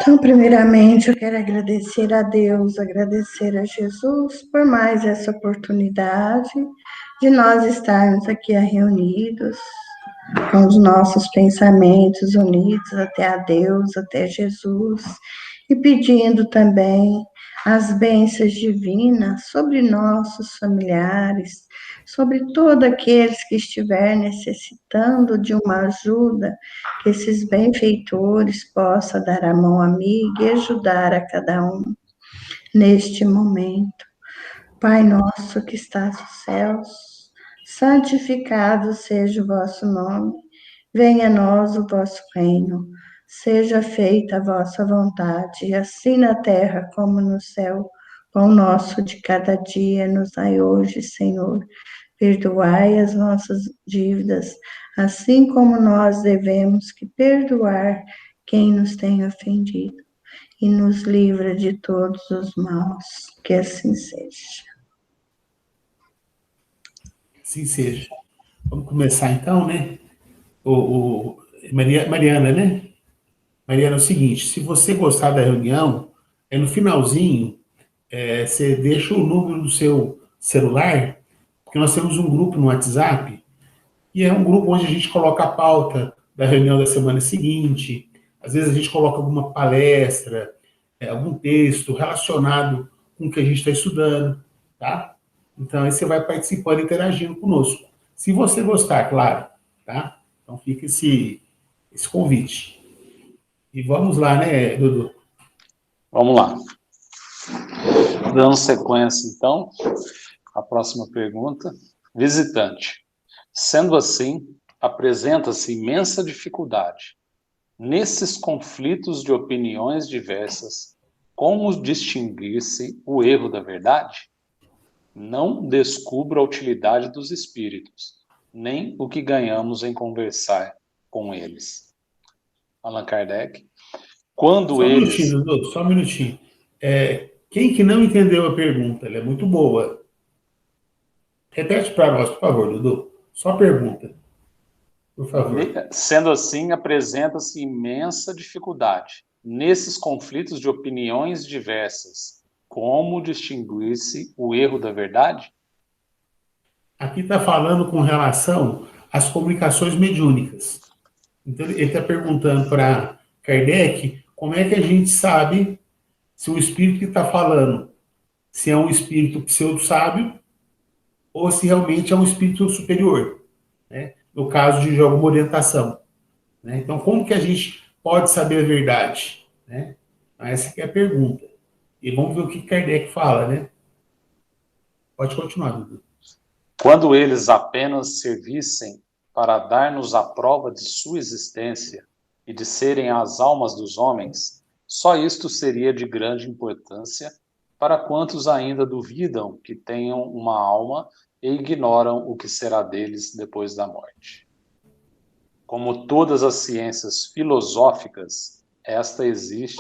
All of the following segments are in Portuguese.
Então, primeiramente, eu quero agradecer a Deus, agradecer a Jesus por mais essa oportunidade de nós estarmos aqui reunidos, com os nossos pensamentos unidos até a Deus, até Jesus, e pedindo também as bênçãos divinas sobre nossos familiares, sobre todos aqueles que estiver necessitando de uma ajuda, que esses benfeitores possam dar a mão amiga e ajudar a cada um neste momento. Pai nosso que estás nos céus, santificado seja o vosso nome. Venha a nós o vosso reino, seja feita a vossa vontade, assim na terra como no céu. Pão nosso de cada dia nos dai hoje, Senhor. Perdoai as nossas dívidas, assim como nós devemos que perdoar quem nos tem ofendido. E nos livra de todos os maus, que assim seja. Assim seja. Vamos começar então, né? Mariana, né? Mariana, é o seguinte, se você gostar da reunião, no finalzinho, você deixa o número do seu celular, porque nós temos um grupo no WhatsApp, e é um grupo onde a gente coloca a pauta da reunião da semana seguinte, às vezes a gente coloca alguma palestra, algum texto relacionado com o que a gente está estudando, tá? Então, aí você vai participando, interagindo conosco. Se você gostar, claro, tá? Então, fica esse convite. E vamos lá, né, Dudu? Vamos lá. Dando sequência, então, a próxima pergunta. Visitante. Sendo assim, apresenta-se imensa dificuldade. Nesses conflitos de opiniões diversas, como distinguir-se o erro da verdade? Não descubro a utilidade dos espíritos, nem o que ganhamos em conversar com eles. Allan Kardec. Quando Só um eles... minutinho, Dudu, só um minutinho. Quem que não entendeu a pergunta? Ela é muito boa. Repete para nós, por favor, Dudu. Só a pergunta, por favor. Sendo assim, apresenta-se imensa dificuldade. Nesses conflitos de opiniões diversas, como distinguir-se o erro da verdade? Aqui está falando com relação às comunicações mediúnicas. Então, ele está perguntando para Kardec como é que a gente sabe se o espírito que está falando, se é um espírito pseudo-sábio ou se realmente é um espírito superior, né? No caso de alguma orientação, né? Então, como que a gente pode saber a verdade, né? Essa que é a pergunta. E vamos ver o que Kardec fala, né? Pode continuar, Dudu. Quando eles apenas servissem para dar-nos a prova de sua existência e de serem as almas dos homens, só isto seria de grande importância para quantos ainda duvidam que tenham uma alma e ignoram o que será deles depois da morte. Como todas as ciências filosóficas, esta exige,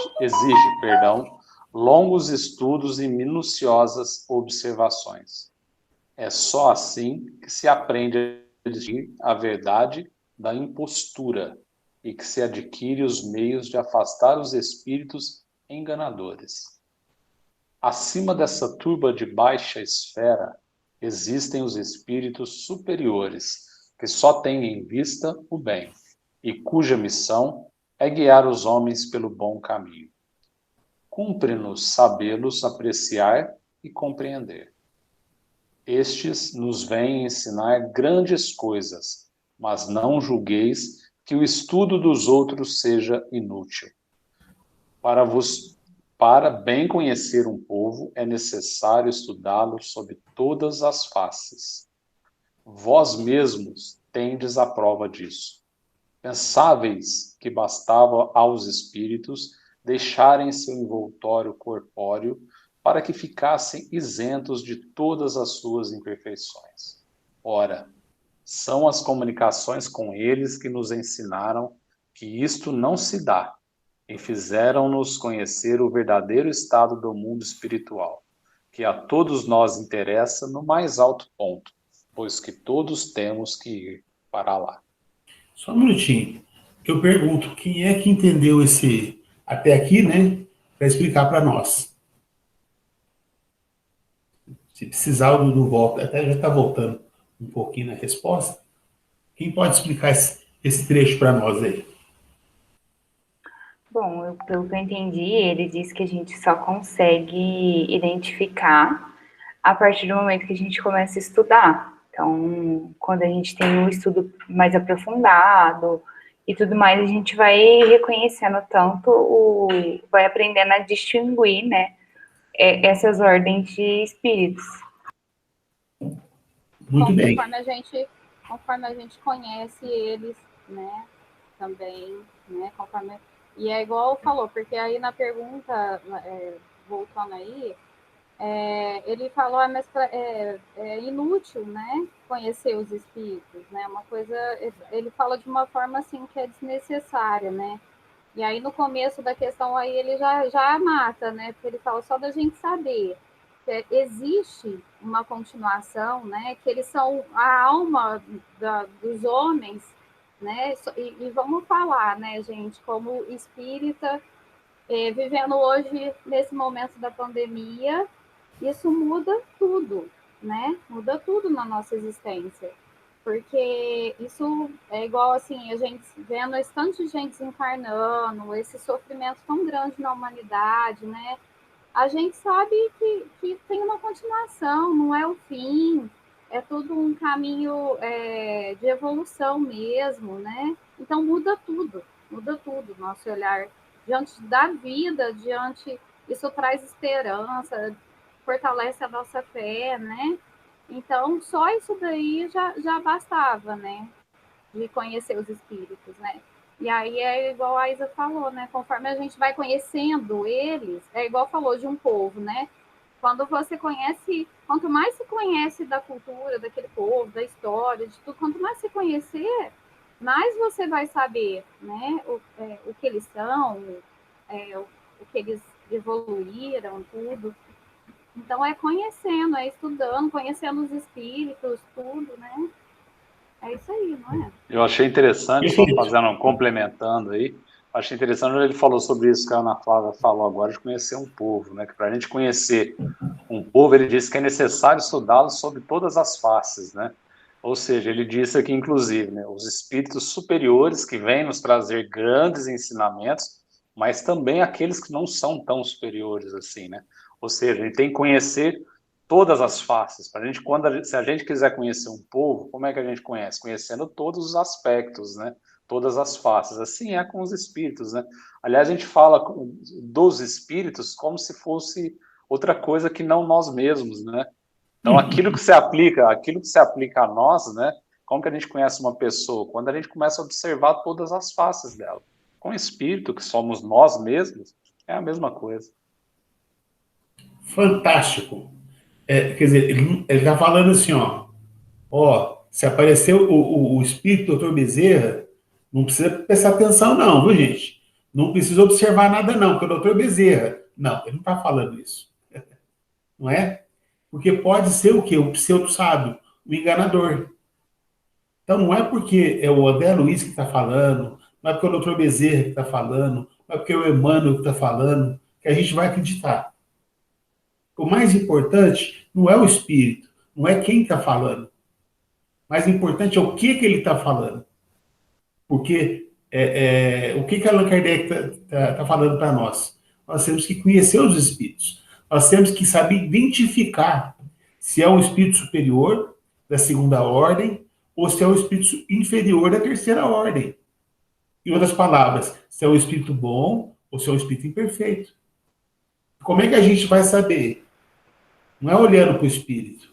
longos estudos e minuciosas observações. É só assim que se aprende a distinguir a verdade da impostura e que se adquire os meios de afastar os espíritos enganadores. Acima dessa turba de baixa esfera, existem os espíritos superiores, que só têm em vista o bem, e cuja missão é guiar os homens pelo bom caminho. Cumpre-nos sabê-los apreciar e compreender. Estes nos vêm ensinar grandes coisas, mas não julgueis que o estudo dos outros seja inútil. Para bem conhecer um povo, é necessário estudá-lo sob todas as faces. Vós mesmos tendes a prova disso. Pensáveis que bastava aos espíritos deixarem seu envoltório corpóreo para que ficassem isentos de todas as suas imperfeições. Ora, são as comunicações com eles que nos ensinaram que isto não se dá, e fizeram-nos conhecer o verdadeiro estado do mundo espiritual, que a todos nós interessa no mais alto ponto, pois que todos temos que ir para lá. Só um minutinho. Eu pergunto, quem é que entendeu até aqui, né, para explicar para nós. Se precisar, o Dudu volta, até já está voltando um pouquinho na resposta. Quem pode explicar esse trecho para nós aí? Bom, pelo que eu entendi, ele diz que a gente só consegue identificar a partir do momento que a gente começa a estudar. Então, quando a gente tem um estudo mais aprofundado e tudo mais, a gente vai reconhecendo tanto, vai aprendendo a distinguir, né, essas ordens de espíritos. Muito bem. Conforme a gente conhece eles, né, também, né, conforme... E é igual falou, porque aí na pergunta, voltando aí, ele falou, mas é inútil, né, conhecer os espíritos, né, uma coisa, ele fala de uma forma assim que é desnecessária, né, e aí no começo da questão aí ele já mata, né, porque ele fala só da gente saber que existe uma continuação, né, que eles são a alma dos homens, né, e vamos falar, né, gente, como espírita, vivendo hoje nesse momento da pandemia, isso muda tudo, né? Muda tudo na nossa existência. Porque isso é igual assim, a gente vendo esse tanto de gente desencarnando, esse sofrimento tão grande na humanidade, né? A gente sabe que tem uma continuação, não é o fim, é tudo um caminho de evolução mesmo, né? Então muda tudo nosso olhar diante da vida, isso traz esperança, fortalece a nossa fé, né? Então, só isso daí já bastava, né? De conhecer os espíritos, né? E aí é igual a Isa falou, né? Conforme a gente vai conhecendo eles, é igual falou de um povo, né? Quando você conhece, quanto mais se conhece da cultura daquele povo, da história, de tudo, quanto mais se conhecer, mais você vai saber, né? O que eles são, o que eles evoluíram, tudo. Então, é conhecendo, é estudando, conhecendo os espíritos, tudo, né? É isso aí, não é? Eu achei interessante, só fazendo, complementando aí, achei interessante quando ele falou sobre isso que a Ana Flávia falou agora, de conhecer um povo, né? Que para a gente conhecer um povo, ele disse que é necessário estudá-lo sob todas as faces, né? Ou seja, ele disse aqui, inclusive, né, os espíritos superiores que vêm nos trazer grandes ensinamentos, mas também aqueles que não são tão superiores assim, né? Ou seja, a gente tem que conhecer todas as faces. Para a gente, se a gente quiser conhecer um povo, como é que a gente conhece? Conhecendo todos os aspectos, né? Todas as faces. Assim é com os espíritos, né? Aliás, a gente fala dos espíritos como se fosse outra coisa que não nós mesmos, né? Então, aquilo que se aplica a nós, né? Como que a gente conhece uma pessoa? Quando a gente começa a observar todas as faces dela. Com o espírito, que somos nós mesmos, é a mesma coisa. Fantástico. Quer dizer, ele está falando assim, se apareceu o espírito do Dr. Bezerra, não precisa prestar atenção não, viu, gente? Não precisa observar nada não, porque o Dr. Bezerra... Não, ele não está falando isso. Não é? Porque pode ser o quê? O pseudo-sábio, o enganador. Então não é porque é o André Luiz que está falando, não é porque é o Dr. Bezerra que está falando, não é porque é o Emmanuel que está falando, que a gente vai acreditar. O mais importante não é o espírito, não é quem está falando. O mais importante é o que ele está falando. Porque o que Allan Kardec está falando para nós? Nós temos que conhecer os espíritos. Nós temos que saber identificar se é um espírito superior da segunda ordem ou se é um espírito inferior da terceira ordem. Em outras palavras, se é um espírito bom ou se é um espírito imperfeito. Como é que a gente vai saber? Não é olhando para o espírito,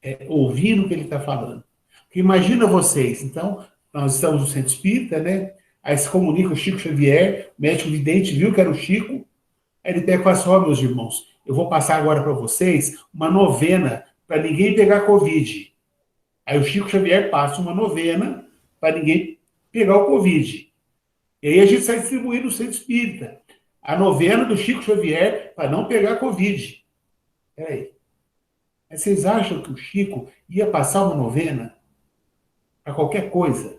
é ouvindo o que ele está falando. Porque imagina vocês, então, nós estamos no centro espírita, né? Aí se comunica o Chico Xavier, médico vidente, viu que era o Chico, aí ele pega e fala assim, meus irmãos, eu vou passar agora para vocês uma novena para ninguém pegar Covid. Aí o Chico Xavier passa uma novena para ninguém pegar o Covid. E aí a gente sai distribuindo o centro espírita. A novena do Chico Xavier para não pegar Covid. Peraí. Mas vocês acham que o Chico ia passar uma novena para qualquer coisa?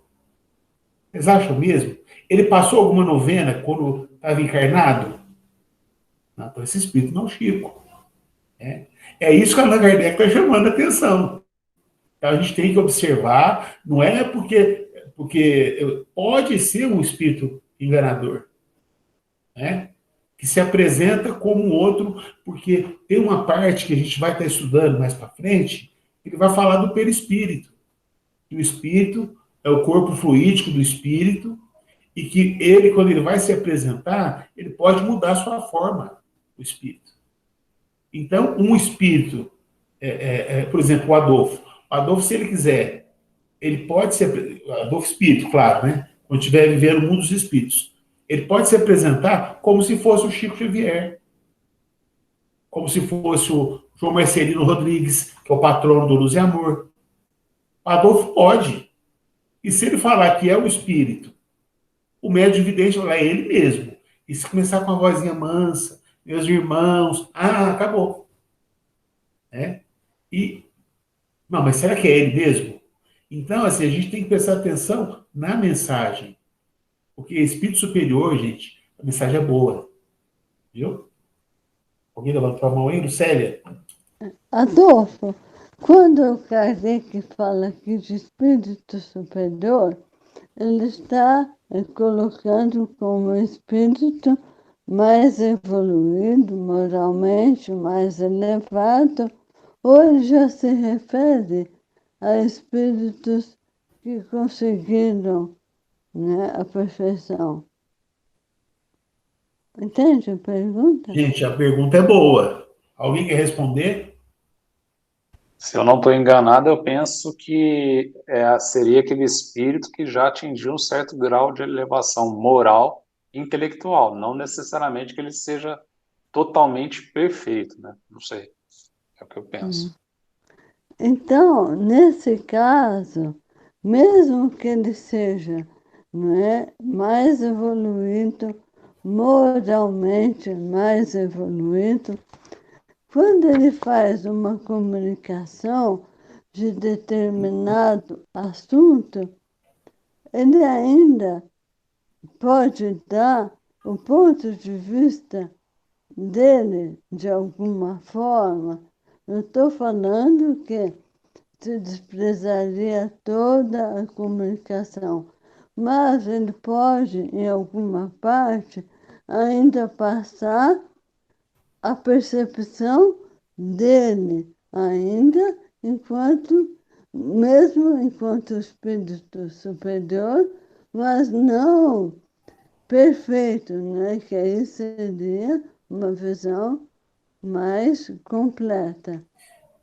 Vocês acham mesmo? Ele passou alguma novena quando estava encarnado? Não, então esse espírito não é o Chico. Né? É isso que a Allan Kardec está chamando a atenção. Então a gente tem que observar, não é porque pode ser um espírito enganador, né? Que se apresenta como um outro, porque tem uma parte que a gente vai estar estudando mais para frente, ele vai falar do perispírito. Que o espírito é o corpo fluídico do espírito, e que ele, quando ele vai se apresentar, ele pode mudar a sua forma, o espírito. Então, um espírito, por exemplo, o Adolfo. O Adolfo, se ele quiser, ele pode ser. Adolfo espírito, claro, né? Quando estiver vivendo o mundo dos espíritos. Ele pode se apresentar como se fosse o Chico Xavier, como se fosse o João Marcelino Rodrigues, que é o patrono do Luz e Amor. O Adolfo pode. E se ele falar que é o espírito, o médium vidente vai falar, é ele mesmo. E se começar com a vozinha mansa, meus irmãos, acabou. Né? E, não, mas será que é ele mesmo? Então, assim, a gente tem que prestar atenção na mensagem. Porque espírito superior, gente, a mensagem é boa. Viu? Alguém levantou a mão aí, Lucélia? Adolfo, quando o Kardec fala aqui de espírito superior, ele está colocando como espírito mais evoluído, moralmente mais elevado, ou ele já se refere a espíritos que conseguiram, né, a perfeição. Entende a pergunta? Gente, a pergunta é boa. Alguém quer responder? Se eu não estou enganado, eu penso que seria aquele espírito que já atingiu um certo grau de elevação moral e intelectual, não necessariamente que ele seja totalmente perfeito, né? Não sei, é o que eu penso. Então, nesse caso, mesmo que ele seja, não é, mais evoluído, moralmente mais evoluído, quando ele faz uma comunicação de determinado assunto, ele ainda pode dar o ponto de vista dele de alguma forma. Eu estou falando que se desprezaria toda a comunicação, mas ele pode, em alguma parte, ainda passar a percepção dele, ainda mesmo enquanto espírito superior, mas não perfeito, né? Que aí seria uma visão mais completa.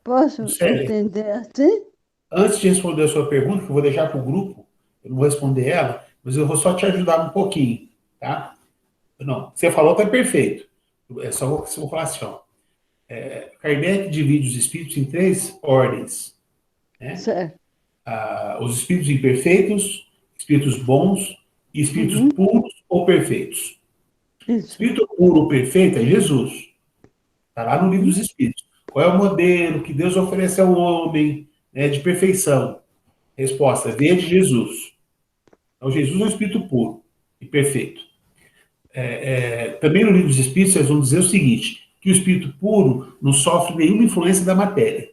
Posso Lucélia, entender assim? antes de responder a sua pergunta, que eu vou deixar para o grupo, eu não vou responder ela, mas eu vou só te ajudar um pouquinho, tá? Não, você falou que é perfeito. É só vou falar assim, ó. Kardec divide os espíritos em três ordens, né? Certo. Os espíritos imperfeitos, espíritos bons e espíritos Uhum, puros ou perfeitos. isso. Espírito puro ou perfeito é Jesus. Está lá no livro dos Uhum, Espíritos. Qual é o modelo que Deus oferece ao homem, né, de perfeição? Resposta: vede Jesus. Então, Jesus é um espírito puro e perfeito. Também no livro dos Espíritos, eles vão dizer o seguinte: que o espírito puro não sofre nenhuma influência da matéria.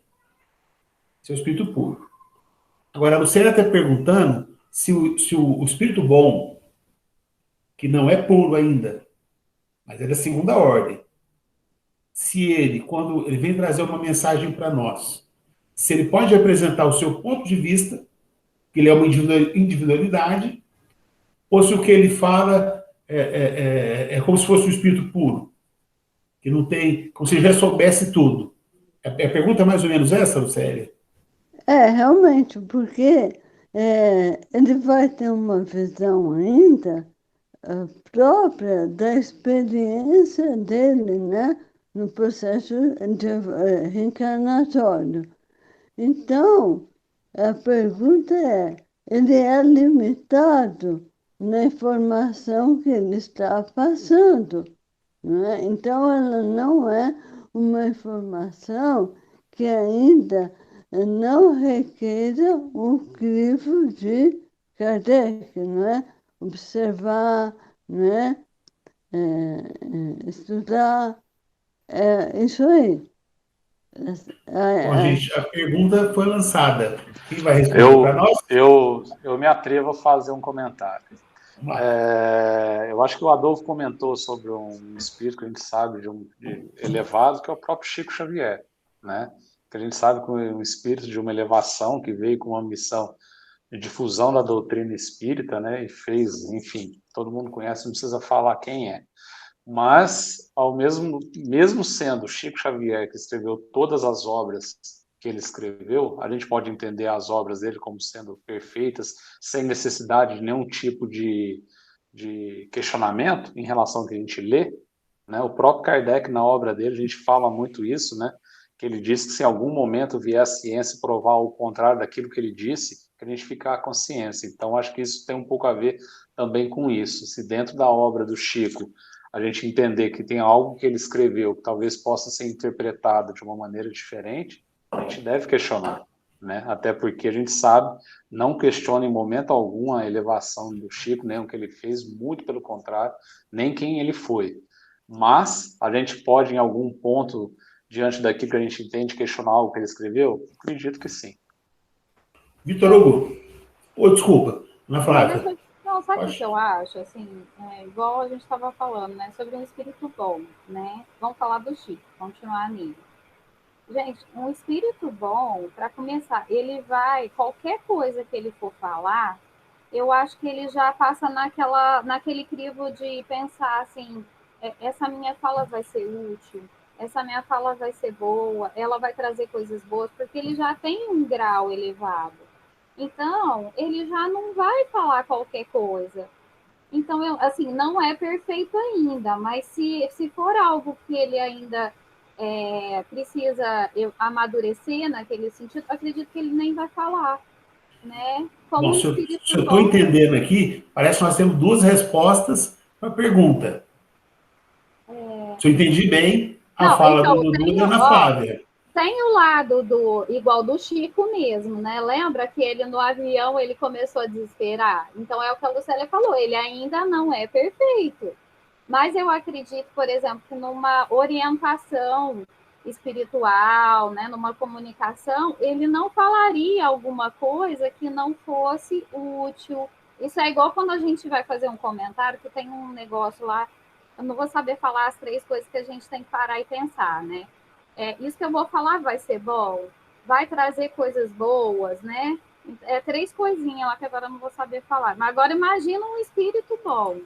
Esse é o espírito puro. Agora, a Luciana está perguntando se o espírito bom, que não é puro ainda, mas é da segunda ordem, se ele, quando ele vem trazer uma mensagem para nós, se ele pode apresentar o seu ponto de vista, que ele é uma individualidade, ou se o que ele fala é como se fosse um espírito puro, que não tem, como se já soubesse tudo. A pergunta é mais ou menos essa, Lucélia? realmente, porque ele vai ter uma visão ainda própria da experiência dele, né, no processo reencarnatório. Então, a pergunta é: ele é limitado na informação que ele está passando, né? Então, ela não é uma informação que ainda não requeira o crivo de Kardec, não é? Observar, né? estudar, isso aí. Bom, gente, a pergunta foi lançada. Quem vai responder para nós? Eu me atrevo a fazer um comentário. Vamos lá. Eu acho que o Adolfo comentou sobre um espírito que a gente sabe de elevado, que é o próprio Chico Xavier, né? Que a gente sabe que um espírito de uma elevação que veio com uma missão de difusão da doutrina espírita, né? E fez, enfim, todo mundo conhece, não precisa falar quem é. Mas, mesmo sendo Chico Xavier que escreveu todas as obras que ele escreveu, a gente pode entender as obras dele como sendo perfeitas, sem necessidade de nenhum tipo de questionamento em relação ao que a gente lê, né? O próprio Kardec, na obra dele, a gente fala muito isso, né? Que ele disse que se em algum momento vier a ciência provar o contrário daquilo que ele disse, que a gente ficar a consciência. Então, acho que isso tem um pouco a ver também com isso. Se dentro da obra do Chico a gente entender que tem algo que ele escreveu que talvez possa ser interpretado de uma maneira diferente, a gente deve questionar, né? Até porque a gente sabe, não questiona em momento algum a elevação do Chico, nem o que ele fez, muito pelo contrário, nem quem ele foi. Mas a gente pode, em algum ponto, diante daquilo que a gente entende, questionar algo que ele escreveu? Acredito que sim. Vitor Hugo. Desculpa, Ana Flávia. Não, sabe o que eu acho? Assim, igual a gente estava falando, né? Sobre um espírito bom, né? Vamos falar do Chico, continuar nele. Gente, um espírito bom, para começar, ele vai, qualquer coisa que ele for falar, eu acho que ele já passa naquele crivo de pensar assim, essa minha fala vai ser útil, essa minha fala vai ser boa, ela vai trazer coisas boas, porque ele já tem um grau elevado. Então, ele já não vai falar qualquer coisa. Então, assim, não é perfeito ainda, mas se for algo que ele ainda precisa amadurecer naquele sentido, acredito que ele nem vai falar, né? Como Bom, um se eu espírito estou bom. entendendo aqui, parece que nós temos duas respostas para a pergunta. Se eu entendi bem, a Não, fala então, do Dudu e da Ana Flávia. tem o lado igual do Chico mesmo, né? Lembra que ele no avião ele começou a desesperar? Então é o que a Lucélia falou, ele ainda não é perfeito. Mas eu acredito, por exemplo, que numa orientação espiritual, né, numa comunicação, ele não falaria alguma coisa que não fosse útil. Isso é igual quando a gente vai fazer um comentário, que tem um negócio lá, eu não vou saber falar as 3 coisas que a gente tem que parar e pensar, né? Isso que eu vou falar vai ser bom? Vai trazer coisas boas, né? 3 coisinhas lá que agora eu não vou saber falar. Mas agora imagina um espírito bom.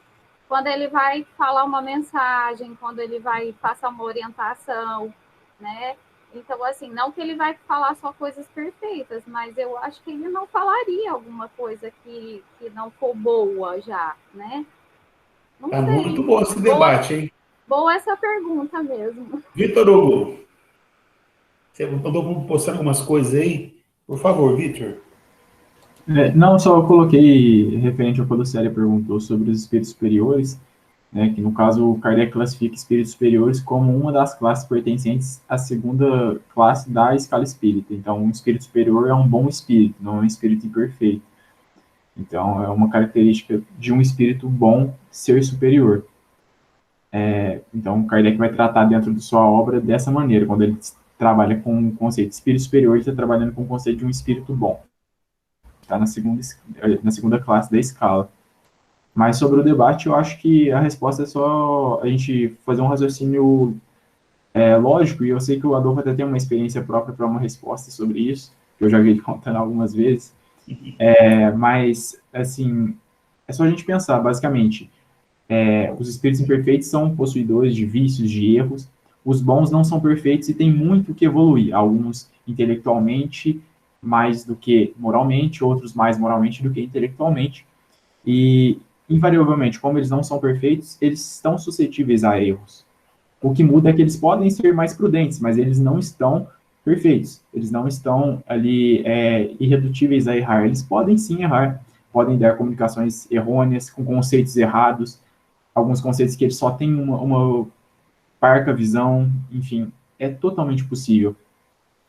Quando ele vai falar uma mensagem, quando ele vai passar uma orientação, né? Então, assim, não que ele vai falar só coisas perfeitas, mas eu acho que ele não falaria alguma coisa que não for boa já, né? Não Tá sei. muito bom esse debate, hein? Boa essa pergunta mesmo. Vitor Hugo, você andou postando algumas coisas aí? Por favor, Vitor. Não, só eu coloquei referente ao que a Lucélia perguntou sobre os espíritos superiores, né, que no caso o Kardec classifica espíritos superiores como uma das classes pertencentes à segunda classe da escala espírita. Então, um espírito superior é um bom espírito, não é um espírito imperfeito. Então, é uma característica de um espírito bom ser superior. Então, Kardec vai tratar dentro de sua obra dessa maneira. Quando ele trabalha com o conceito de espírito superior, ele está trabalhando com o conceito de um espírito bom. Está na segunda classe da escala. Mas sobre o debate, eu acho que a resposta é só a gente fazer um raciocínio lógico, e eu sei que o Adolfo até tem uma experiência própria para uma resposta sobre isso, que eu já vi ele contando algumas vezes. Mas, assim, é só a gente pensar, basicamente, os espíritos imperfeitos são possuidores de vícios, de erros, os bons não são perfeitos e tem muito que evoluir, alguns intelectualmente mais do que moralmente, outros mais moralmente do que intelectualmente, e invariavelmente, como eles não são perfeitos, eles estão suscetíveis a erros. O que muda é que eles podem ser mais prudentes, mas eles não estão perfeitos, eles não estão ali irredutíveis a errar, eles podem sim errar, podem dar comunicações errôneas, com conceitos errados, alguns conceitos que eles só têm uma parca visão, enfim, é totalmente possível,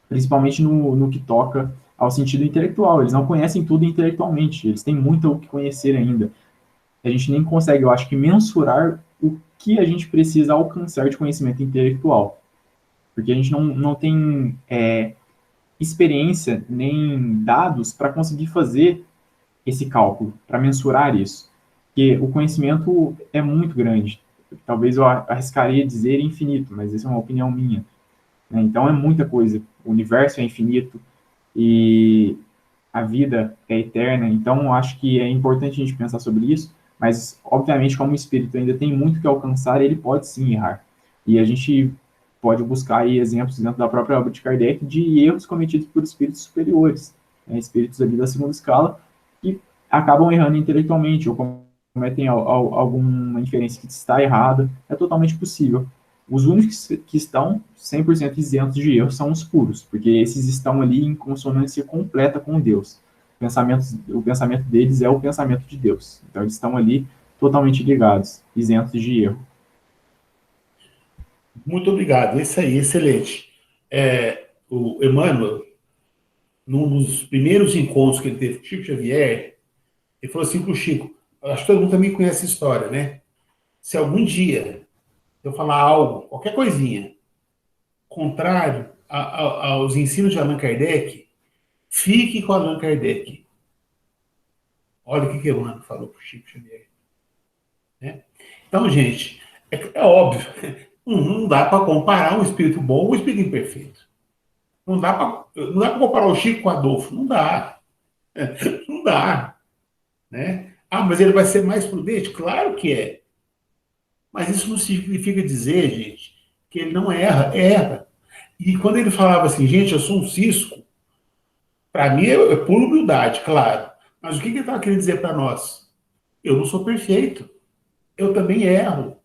principalmente no que toca ao sentido intelectual, eles não conhecem tudo intelectualmente, eles têm muito o que conhecer ainda, a gente nem consegue, eu acho que, mensurar o que a gente precisa alcançar de conhecimento intelectual. Porque a gente não tem experiência nem dados para conseguir fazer esse cálculo, para mensurar isso. Porque o conhecimento é muito grande. Talvez eu arriscaria dizer infinito, mas essa é uma opinião minha, né? Então é muita coisa. O universo é infinito e a vida é eterna. Então eu acho que é importante a gente pensar sobre isso, mas obviamente como o espírito ainda tem muito que alcançar, ele pode sim errar. E a gente pode buscar aí exemplos dentro da própria obra de Kardec de erros cometidos por espíritos superiores, né? Espíritos ali da segunda escala, que acabam errando intelectualmente ou cometem alguma inferência que está errada. É totalmente possível. Os únicos que estão 100% isentos de erro são os puros, porque esses estão ali em consonância completa com Deus. O pensamento deles é o pensamento de Deus. Então eles estão ali totalmente ligados, isentos de erro. Muito obrigado. Isso aí, excelente. O Emmanuel, num dos primeiros encontros que ele teve com o Chico Xavier, ele falou assim para o Chico, acho que todo mundo também conhece a história, né? Se algum dia eu falar algo, qualquer coisinha, contrário aos ensinos de Allan Kardec, fique com Allan Kardec. Olha o que Emmanuel falou para o Chico Xavier. Né? Então, gente, é óbvio, não dá para comparar um espírito bom com um espírito imperfeito. Não dá para comparar o Chico com o Adolfo. Não dá. Não dá. Né? Ah, mas ele vai ser mais prudente? Claro que é. Mas isso não significa dizer, gente, que ele não erra. Erra. E quando ele falava assim, gente, eu sou um cisco, para mim é pura humildade, claro. Mas o que ele estava querendo dizer para nós? Eu não sou perfeito. Eu também erro.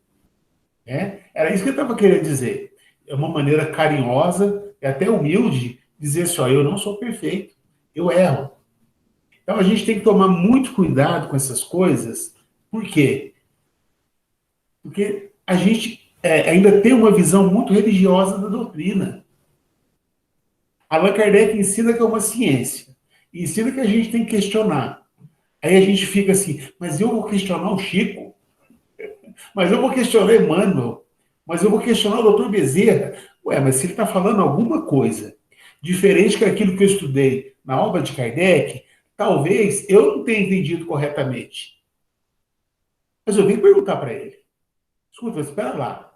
Né? Era isso que ele estava querendo dizer. É uma maneira carinhosa e até humilde dizer assim, ó, eu não sou perfeito, eu erro. Então a gente tem que tomar muito cuidado com essas coisas. Por quê? Porque a gente ainda tem uma visão muito religiosa da doutrina. Allan Kardec ensina que é uma ciência. E ensina que a gente tem que questionar. Aí a gente fica assim, mas eu vou questionar o Chico? Mas eu vou questionar Emmanuel? Mas eu vou questionar o doutor Bezerra? Ué, mas se ele está falando alguma coisa diferente daquilo que eu estudei na obra de Kardec, talvez eu não tenha entendido corretamente. Mas eu venho perguntar para ele. Escuta, espera lá.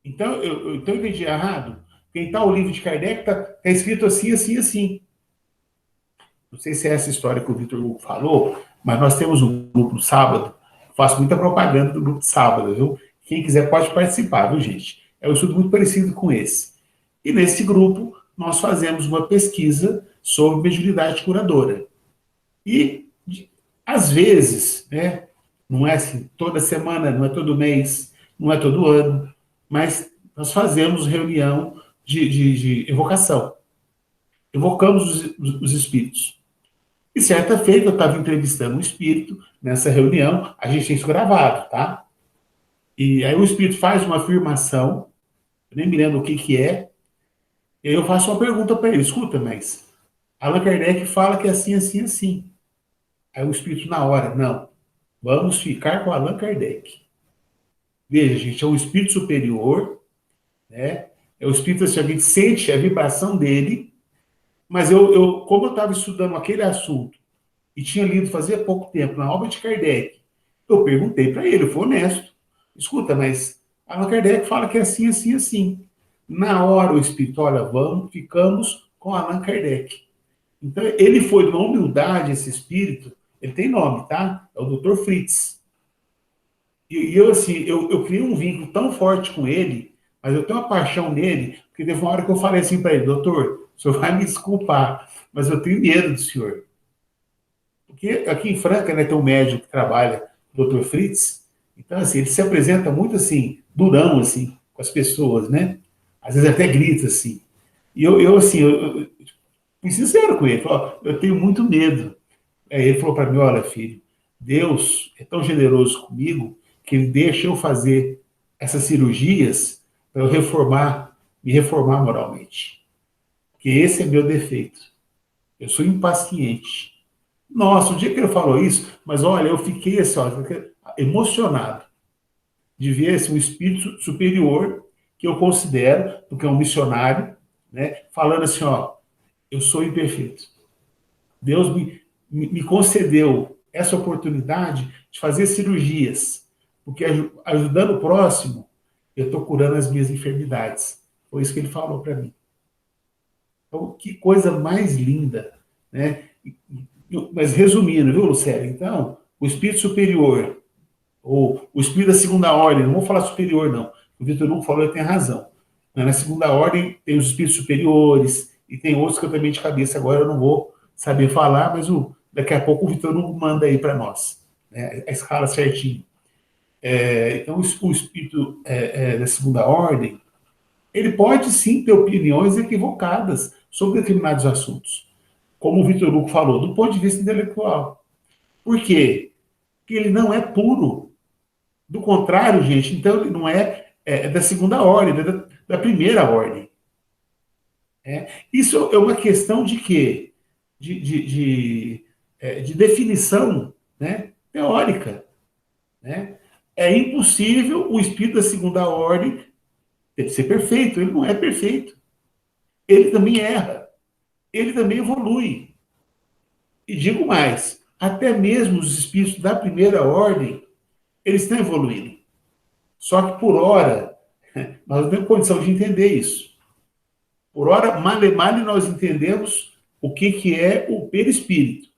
Então eu entendi errado? Quem está o livro de Kardec está escrito assim, assim, assim. Não sei se é essa história que o Vitor Hugo falou, mas nós temos um grupo no sábado. Faço muita propaganda do grupo de sábado, viu? Quem quiser pode participar, viu, gente? É um estudo muito parecido com esse. E nesse grupo, nós fazemos uma pesquisa sobre mediunidade curadora. E, às vezes, né, não é assim toda semana, não é todo mês, não é todo ano, mas nós fazemos reunião de evocação. Evocamos os espíritos. E certa feita eu estava entrevistando um espírito nessa reunião, a gente tem isso gravado, tá? E aí o espírito faz uma afirmação, eu nem me lembro o que é, e aí eu faço uma pergunta para ele, escuta, mas Allan Kardec fala que é assim, assim, assim. Aí o espírito na hora, não, vamos ficar com Allan Kardec. Veja, gente, é um espírito superior, né? É o espírito assim, a gente sente a vibração dele, mas como eu estava estudando aquele assunto e tinha lido fazia pouco tempo na obra de Kardec, eu perguntei para ele, eu fui honesto. Escuta, mas Allan Kardec fala que é assim, assim, assim. Na hora o espírito, olha, ficamos com Allan Kardec. Então ele foi de uma humildade, esse espírito, ele tem nome, tá? É o Dr. Fritz. E eu, assim, eu criei um vínculo tão forte com ele, mas eu tenho uma paixão nele, porque teve uma hora que eu falei assim para ele, doutor, o senhor vai me desculpar, mas eu tenho medo do senhor. Porque aqui em Franca, né, tem um médico que trabalha, o Dr. Fritz, então, assim, ele se apresenta muito, assim, durão, assim, com as pessoas, né? Às vezes até grita, assim. E eu fui sincero com ele, falei, eu tenho muito medo. Aí ele falou para mim, olha, filho, Deus é tão generoso comigo que ele deixa eu fazer essas cirurgias para eu me reformar moralmente. Porque esse é meu defeito. Eu sou impaciente. Nossa, o dia que ele falou isso, mas olha, eu fiquei assim, ó, emocionado. devia ser um espírito superior, que eu considero, porque é um missionário, né, falando assim, ó, eu sou imperfeito. Deus me concedeu essa oportunidade de fazer cirurgias, porque ajudando o próximo, eu estou curando as minhas enfermidades. Foi isso que ele falou para mim. Então, que coisa mais linda, né? Mas resumindo, viu, Lucélia? Então, o espírito superior, ou o espírito da segunda ordem, não vou falar superior, não. O Vitor Hugo falou, ele tem razão. Na segunda ordem, tem os espíritos superiores, e tem outros que eu também de cabeça agora eu não vou saber falar, mas daqui a pouco o Vitor Hugo manda aí para nós, né, a escala certinho. Então, o espírito da segunda ordem, ele pode sim ter opiniões equivocadas sobre determinados assuntos, como o Vitor Hugo falou, do ponto de vista intelectual. Por quê? Porque ele não é puro. Do contrário, gente, então ele não é da segunda ordem, da primeira ordem. Isso é uma questão de quê? De definição, né, teórica. Né? É impossível o espírito da segunda ordem ser perfeito. Ele não é perfeito. Ele também erra. Ele também evolui. E digo mais, até mesmo os espíritos da primeira ordem, eles estão evoluindo. Só que por hora, nós não temos condição de entender isso. Por hora, mal e mal nós entendemos o que é o perispírito,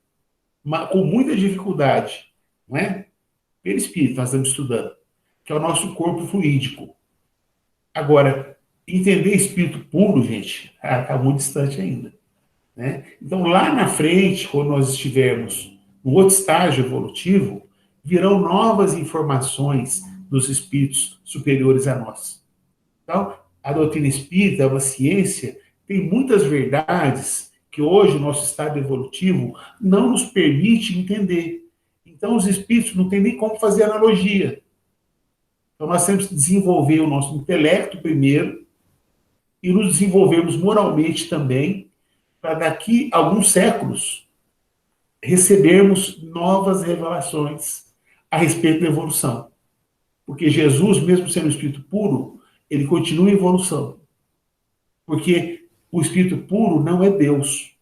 com muita dificuldade, não é? Perispírito, nós estamos estudando, que é o nosso corpo fluídico. Agora, entender espírito puro, gente, está muito distante ainda. Né? Então, lá na frente, quando nós estivermos no outro estágio evolutivo, virão novas informações dos espíritos superiores a nós. Então, a doutrina espírita, uma ciência, tem muitas verdades que hoje o nosso estado evolutivo não nos permite entender. Então, os espíritos não têm nem como fazer analogia. Então, nós temos que desenvolver o nosso intelecto primeiro e nos desenvolvermos moralmente também, para daqui a alguns séculos recebermos novas revelações a respeito da evolução. Porque Jesus, mesmo sendo um espírito puro, ele continua em evolução. Porque o espírito puro não é Deus.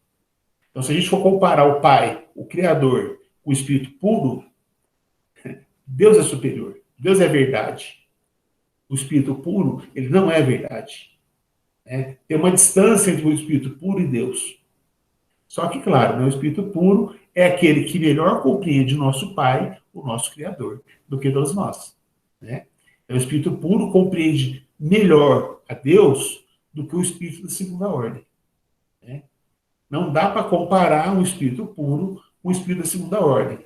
Então, se a gente for comparar o Pai, o Criador, com o espírito puro, Deus é superior. Deus é verdade. O espírito puro, ele não é verdade. Tem uma distância entre o espírito puro e Deus. Só que, claro, o espírito puro é aquele que melhor compreende o nosso Pai, o nosso Criador, do que todos nós. Né? Então, o espírito puro compreende melhor a Deus do que o espírito da segunda ordem. Né? Não dá para comparar um espírito puro com o espírito da segunda ordem.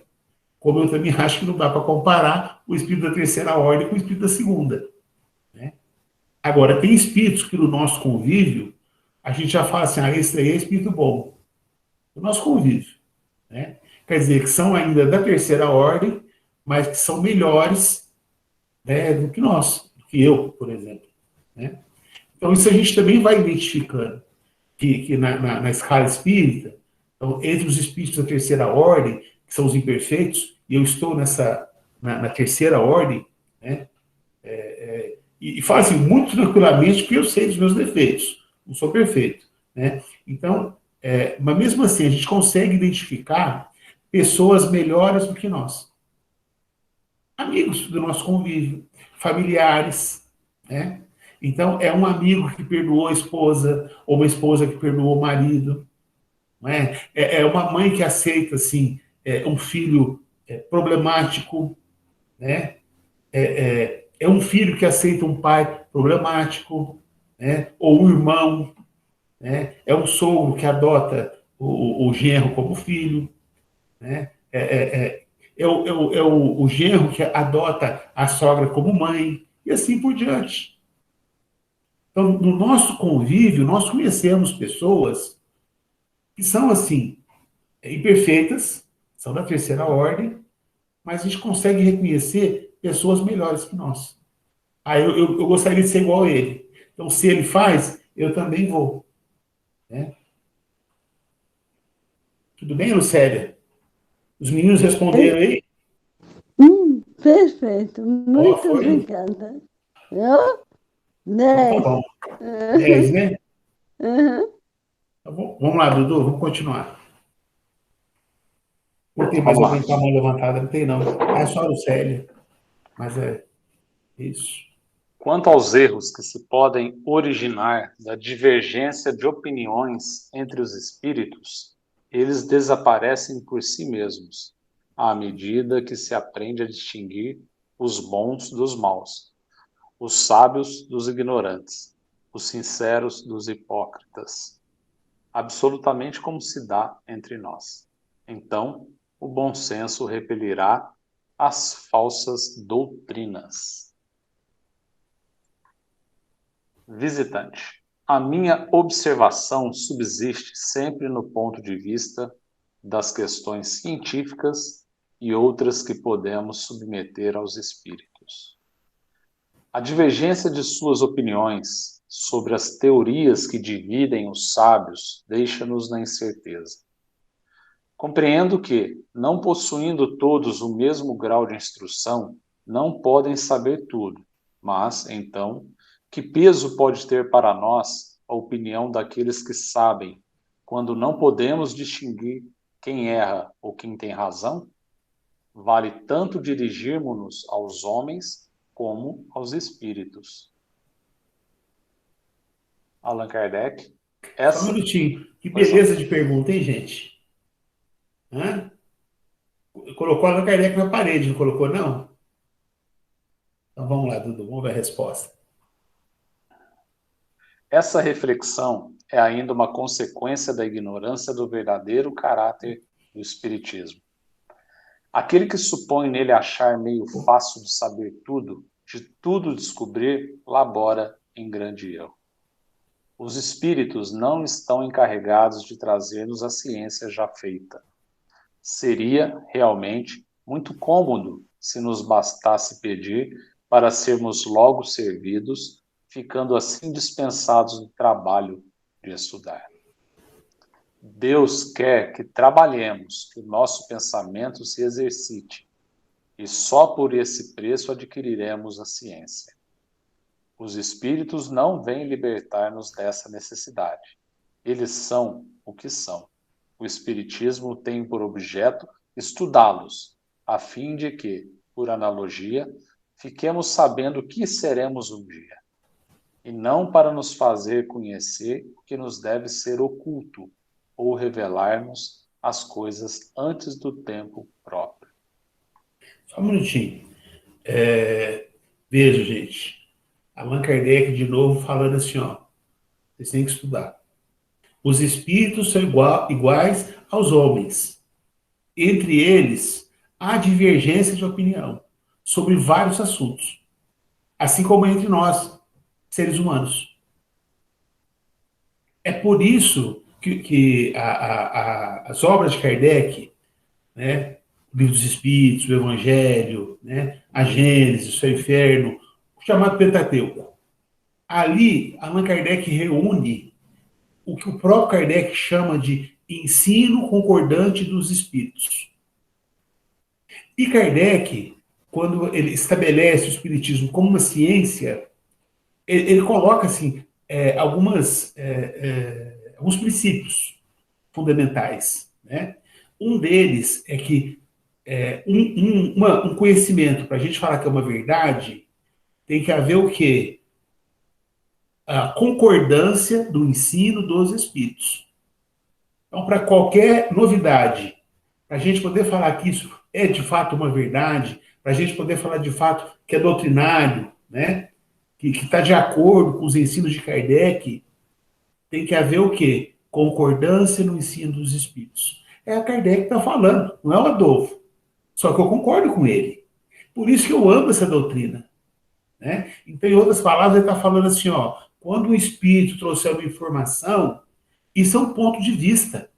Como eu também acho que não dá para comparar o espírito da terceira ordem com o espírito da segunda. Né? Agora, tem espíritos que no nosso convívio, a gente já fala assim, esse aí é espírito bom. No nosso convívio. Né? Quer dizer, que são ainda da terceira ordem, mas que são melhores, né, do que nós, do que eu, por exemplo. Né? Então, isso a gente também vai identificando, que na escala espírita, então, entre os espíritos da terceira ordem, que são os imperfeitos, e eu estou na terceira ordem, né, e falo assim, muito tranquilamente, porque eu sei dos meus defeitos, não sou perfeito. Né? Então, mas mesmo assim, a gente consegue identificar pessoas melhores do que nós. Amigos do nosso convívio, familiares, né? Então, é um amigo que perdoou a esposa, ou uma esposa que perdoou o marido, não é? É uma mãe que aceita, assim, um filho problemático, né? É um filho que aceita um pai problemático, né? Ou um irmão, né? É um sogro que adota o genro como filho, né? O genro que adota a sogra como mãe, e assim por diante. Então, no nosso convívio, nós conhecemos pessoas que são, assim, imperfeitas, são da terceira ordem, mas a gente consegue reconhecer pessoas melhores que nós. Eu gostaria de ser igual a ele. Então, se ele faz, eu também vou. Né? Tudo bem, Lucélia? Os meninos responderam aí? Perfeito. Ó, Muito foi? obrigada. Eu? Então tá 10. bom. 10, né? Uhum. Tá bom. Vamos lá, Dudu, vamos continuar. Não tem mais Vamos lá. alguém com a mão levantada? Não tem, não. É só a Lucélia. Mas é isso. Quanto aos erros que se podem originar da divergência de opiniões entre os espíritos, eles desaparecem por si mesmos, à medida que se aprende a distinguir os bons dos maus, os sábios dos ignorantes, os sinceros dos hipócritas, absolutamente como se dá entre nós. Então, o bom senso repelirá as falsas doutrinas. Visitante. A minha observação subsiste sempre no ponto de vista das questões científicas e outras que podemos submeter aos espíritos. A divergência de suas opiniões sobre as teorias que dividem os sábios deixa-nos na incerteza. Compreendo que, não possuindo todos o mesmo grau de instrução, não podem saber tudo, mas, então, que peso pode ter para nós a opinião daqueles que sabem, quando não podemos distinguir quem erra ou quem tem razão? Vale tanto dirigirmos-nos aos homens como aos espíritos. Allan Kardec. Só um minutinho. Que beleza de pergunta, hein, gente? Hã? Colocou Allan Kardec na parede, não colocou, não? Então vamos lá, Dudu, vamos ver a resposta. Essa reflexão é ainda uma consequência da ignorância do verdadeiro caráter do Espiritismo. Aquele que supõe nele achar meio fácil de saber tudo, de tudo descobrir, labora em grande erro. Os espíritos não estão encarregados de trazer-nos a ciência já feita. Seria, realmente, muito cômodo se nos bastasse pedir para sermos logo servidos, ficando assim dispensados do trabalho de estudar. Deus quer que trabalhemos, que o nosso pensamento se exercite, e só por esse preço adquiriremos a ciência. Os espíritos não vêm libertar-nos dessa necessidade. Eles são o que são. O espiritismo tem por objeto estudá-los, a fim de que, por analogia, fiquemos sabendo o que seremos um dia, e não para nos fazer conhecer o que nos deve ser oculto, ou revelar-nos as coisas antes do tempo próprio. Só um minutinho. Veja, gente. Allan Kardec, de novo, falando assim, ó. Vocês têm que estudar. Os espíritos são iguais aos homens. Entre eles, há divergência de opinião sobre vários assuntos. Assim como entre nós, seres humanos. É por isso que as obras de Kardec, né, o Livro dos Espíritos, o Evangelho, né, a Gênesis, o Céu e o Inferno, o chamado Pentateuco. Ali, Allan Kardec reúne o que o próprio Kardec chama de ensino concordante dos espíritos. E Kardec, quando ele estabelece o espiritismo como uma ciência, ele coloca assim, alguns princípios fundamentais, né? Um deles é que um conhecimento, para a gente falar que é uma verdade, tem que haver o quê? A concordância do ensino dos espíritos. Então, para qualquer novidade, para a gente poder falar que isso é de fato uma verdade, para a gente poder falar de fato que é doutrinário, né? Que está de acordo com os ensinos de Kardec, tem que haver o quê? Concordância no ensino dos espíritos. É a Kardec que está falando, não é o Adolfo. Só que eu concordo com ele. Por isso que eu amo essa doutrina. Né? Então, em outras palavras, ele está falando assim, ó, quando o espírito trouxer uma informação, isso é um ponto de vista.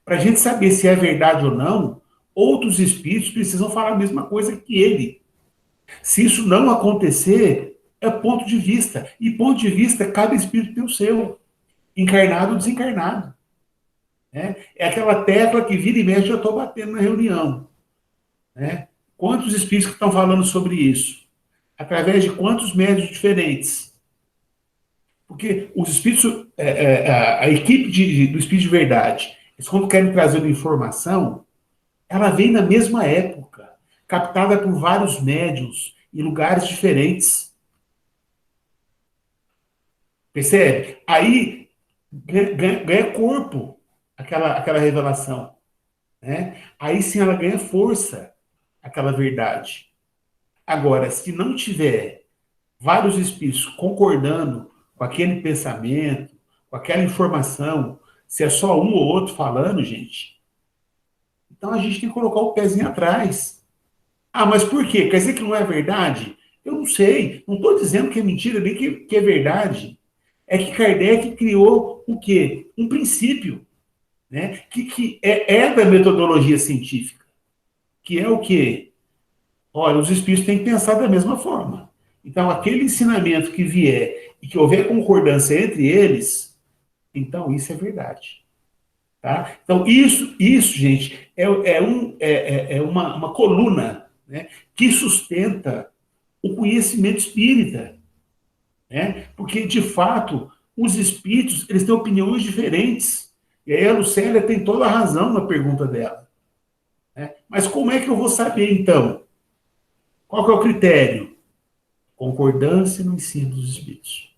Para a gente saber se é verdade ou não, outros espíritos precisam falar a mesma coisa que ele. Se isso não acontecer, é ponto de vista. E ponto de vista, cada espírito tem o seu. Encarnado ou desencarnado. Né? É aquela tecla que vira e mexe, eu estou batendo na reunião. Né? Quantos espíritos que estão falando sobre isso? Através de quantos médios diferentes? Porque os espíritos, a equipe do Espírito de Verdade, eles quando querem trazer uma informação, ela vem na mesma época, captada por vários médiuns, em lugares diferentes. Percebe? Aí ganha corpo aquela revelação. Né? Aí sim ela ganha força, aquela verdade. Agora, se não tiver vários espíritos concordando com aquele pensamento, com aquela informação, se é só um ou outro falando, gente, então a gente tem que colocar o pezinho atrás. Ah, mas por quê? Quer dizer que não é verdade? Eu não sei. Não estou dizendo que é mentira, nem que é verdade. É que Kardec criou o quê? Um princípio, né? Que é da metodologia científica. Que é o quê? Olha, os espíritos têm que pensar da mesma forma. Então, aquele ensinamento que vier e que houver concordância entre eles, então isso é verdade. Tá? Então, isso gente, é uma coluna, né, que sustenta o conhecimento espírita. Né? Porque, de fato, os espíritos eles têm opiniões diferentes. E aí a Lucélia tem toda a razão na pergunta dela. Né? Mas como é que eu vou saber, então? Qual que é o critério? Concordância no ensino dos espíritos.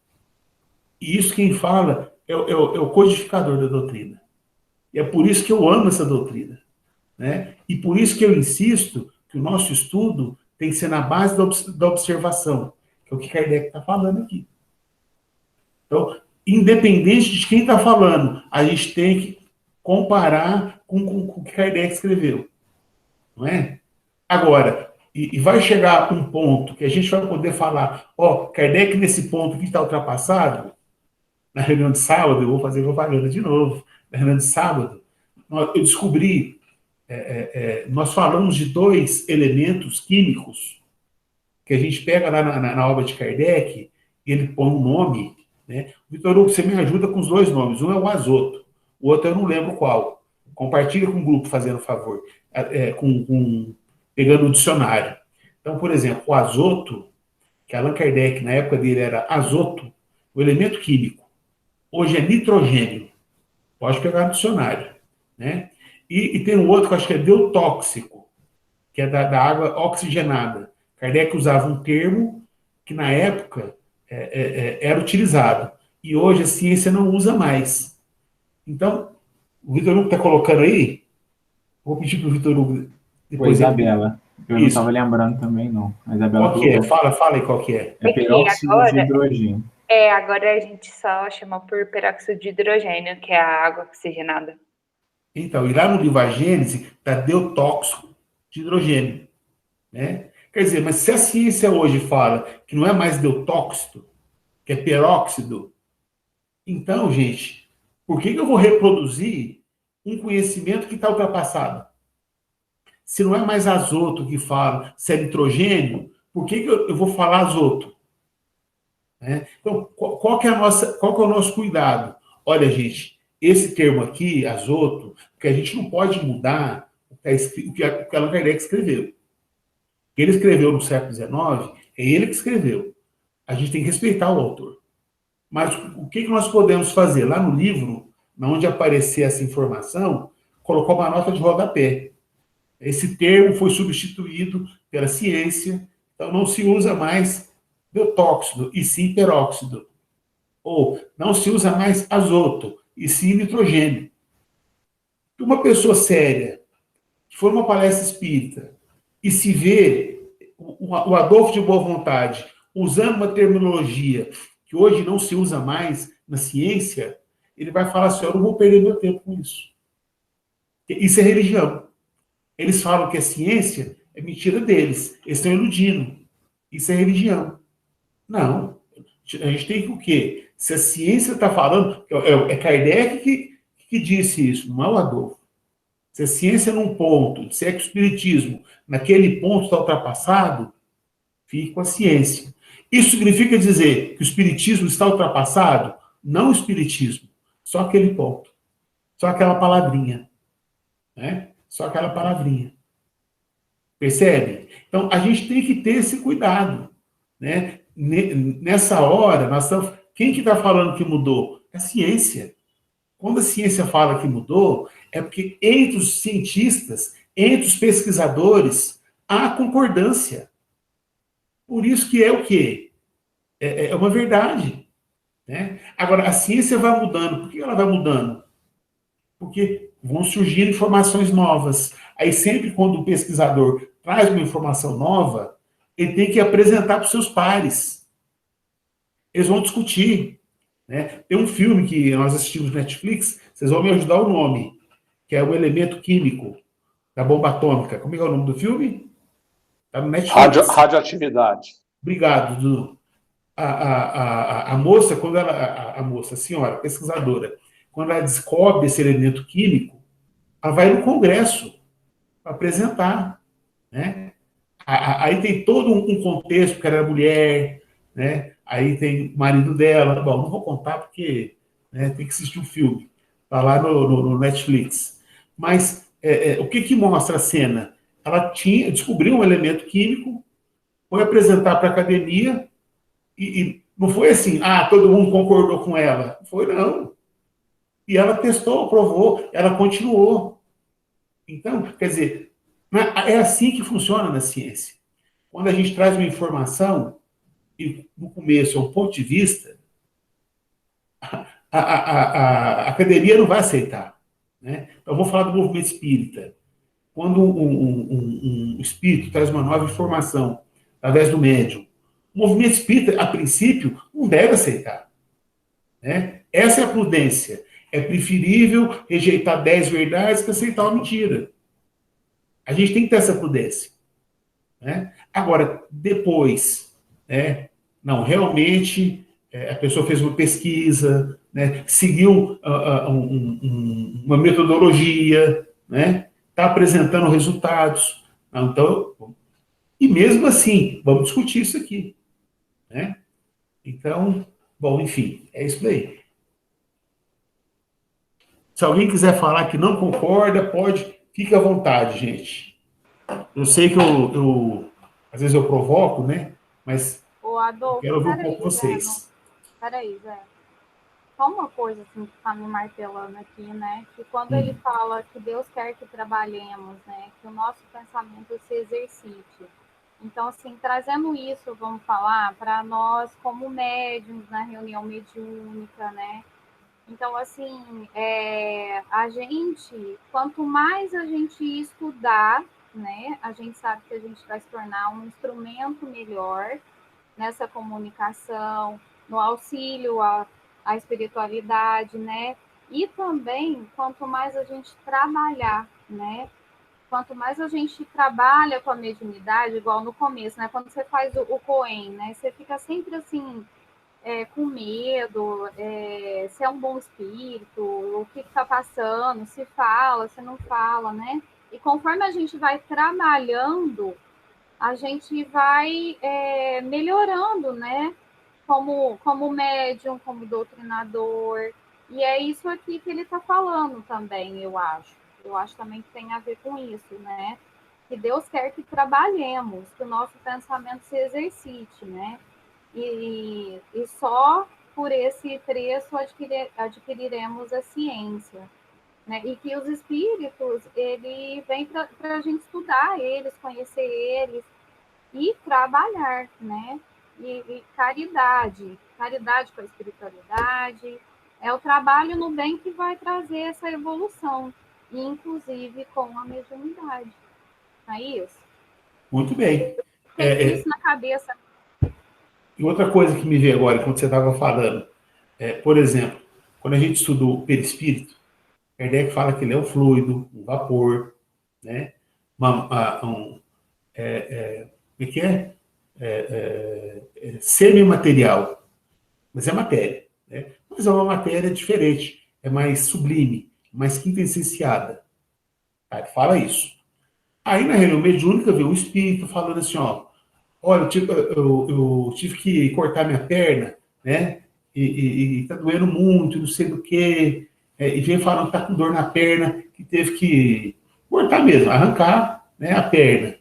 E isso quem fala é o codificador da doutrina. E é por isso que eu amo essa doutrina. Né? E por isso que eu insisto que o nosso estudo tem que ser na base da observação, que é o que Kardec está falando aqui. Então, independente de quem está falando, a gente tem que comparar com o que Kardec escreveu. Não é? Agora, e vai chegar um ponto que a gente vai poder falar, Kardec nesse ponto que está ultrapassado, na reunião de sábado, eu vou fazer propaganda de novo, na reunião de sábado, eu descobri, nós falamos de 2 elementos químicos que a gente pega lá na obra de Kardec, e ele põe um nome, né? Vitor Hugo, você me ajuda com os 2 nomes, um é o azoto, o outro eu não lembro qual. Compartilha com o grupo, fazendo favor, pegando o dicionário. Então, por exemplo, o azoto, que Allan Kardec, na época dele, era azoto, o elemento químico. Hoje é nitrogênio. Pode pegar no dicionário. Né? E tem um outro que eu acho que é deutóxico, que é da água oxigenada. Kardec usava um termo que, na época, era utilizado. E hoje a ciência não usa mais. Então, o Vitor Hugo está colocando aí, vou pedir para o Vitor Hugo depois. Isabela. Eu não estava lembrando também, não. A Isabela qual que é? Fala aí qual que é. É peróxido de hidrogênio. Agora a gente só chama por peróxido de hidrogênio, que é a água oxigenada. Então, e lá no livro A Gênese, está deutóxico de hidrogênio. Né? Quer dizer, mas se a ciência hoje fala que não é mais deutóxido, que é peróxido, então, gente, por que eu vou reproduzir um conhecimento que está ultrapassado? Se não é mais azoto que fala, se é nitrogênio, por que eu vou falar azoto? Né? Então, qual que é o nosso cuidado? Olha, gente, esse termo aqui, azoto, que a gente não pode mudar o que Allan Kardec escreveu. Ele escreveu no século XIX, é ele que escreveu. A gente tem que respeitar o autor. Mas o que nós podemos fazer? Lá no livro, onde aparecer essa informação, colocou uma nota de rodapé. Esse termo foi substituído pela ciência, então não se usa mais deutóxido, e sim peróxido. Ou não se usa mais azoto, e sim nitrogênio. Uma pessoa séria, que for uma palestra espírita, e se vê o Adolfo de Boa Vontade usando uma terminologia que hoje não se usa mais na ciência, ele vai falar assim, eu não vou perder meu tempo com isso. Isso é religião. Eles falam que a ciência é mentira deles. Eles estão iludindo. Isso é religião. Não. A gente tem que o quê? Se a ciência está falando... É Kardec que disse isso, não é o Adolfo. Se a ciência num ponto, se é que o espiritismo naquele ponto está ultrapassado, fique com a ciência. Isso significa dizer que o espiritismo está ultrapassado? Não o espiritismo. Só aquele ponto. Só aquela palavrinha. Né? Só aquela palavrinha. Percebe? Então, a gente tem que ter esse cuidado, né? Nessa hora, quem que está falando que mudou? É a ciência. Quando a ciência fala que mudou, é porque entre os cientistas, entre os pesquisadores, há concordância. Por isso que é o quê? É uma verdade, né? Agora, a ciência vai mudando. Por que ela vai mudando? Porque vão surgindo informações novas. Aí sempre quando o pesquisador traz uma informação nova, ele tem que apresentar para os seus pares. Eles vão discutir, né? Tem um filme que nós assistimos no Netflix, vocês vão me ajudar o nome, que é O Elemento Químico da Bomba Atômica. Como é o nome do filme? Está no Netflix. Radioatividade. Obrigado, Dudu. A moça, quando ela, a moça, a senhora, pesquisadora, quando ela descobre esse elemento químico, ela vai no Congresso para apresentar, né? Aí tem todo um contexto, porque ela era mulher, né? Aí tem o marido dela. Bom, não vou contar porque, né, tem que assistir um filme. Está lá no Netflix. Mas o que mostra a cena? Ela descobriu um elemento químico, foi apresentar para a academia e não foi assim, todo mundo concordou com ela. Não foi, não. E ela testou, provou, ela continuou. Então, quer dizer, é assim que funciona na ciência. Quando a gente traz uma informação, e no começo é um ponto de vista, a academia não vai aceitar, né? Então, eu vou falar do movimento espírita. Quando um espírito traz uma nova informação através do médium, o movimento espírita, a princípio, não deve aceitar, né? Essa é a prudência. É preferível rejeitar 10 verdades que aceitar uma mentira. A gente tem que ter essa prudência, né? Agora, depois, né? Não, realmente, a pessoa fez uma pesquisa, né? Seguiu uma metodologia, né? Está apresentando resultados. Então, e mesmo assim, vamos discutir isso aqui, né? Então, bom, enfim, é isso daí. Se alguém quiser falar que não concorda, pode, fique à vontade, gente. Eu sei que às vezes eu provoco, né? Mas Adolfo, quero ouvir um pouco vocês. Peraí, Zé. Só uma coisa assim, que está me martelando aqui, né? Que quando ele fala que Deus quer que trabalhemos, né? Que o nosso pensamento se exercite. Então, assim, trazendo isso, vamos falar, para nós como médiums na reunião mediúnica, né? Então, assim, a gente, quanto mais a gente estudar, né, a gente sabe que a gente vai se tornar um instrumento melhor nessa comunicação, no auxílio à espiritualidade, né? E também, quanto mais a gente trabalhar, né? Quanto mais a gente trabalha com a mediunidade, igual no começo, né? Quando você faz o Coen, né? Você fica sempre assim, com medo, se é um bom espírito, o que está passando, se fala, se não fala, né? E conforme a gente vai trabalhando, a gente vai melhorando, né? Como médium, como doutrinador. E é isso aqui que ele está falando também, eu acho. Eu acho também que tem a ver com isso, né? Que Deus quer que trabalhemos, que o nosso pensamento se exercite, né? E só por esse preço adquiriremos a ciência, né? E que os espíritos, ele vem para a gente estudar eles, conhecer eles e trabalhar, né? E caridade com a espiritualidade, é o trabalho no bem que vai trazer essa evolução, e inclusive com a mediunidade. Não é isso? Muito bem. Tem isso na cabeça. E outra coisa que me veio agora, quando você estava falando, por exemplo, quando a gente estudou o perispírito, Kardec fala que ele é um fluido, um vapor, né? Como é que é? Semimaterial, mas é matéria, né? Mas é uma matéria diferente, é mais sublime, mais quintessenciada. Tá? Fala isso. Aí na reunião mediúnica veio um espírito falando assim, olha, eu tive que cortar minha perna, né? E tá doendo muito, não sei do quê. E vem falando que tá com dor na perna, que teve que cortar mesmo, arrancar, né, a perna.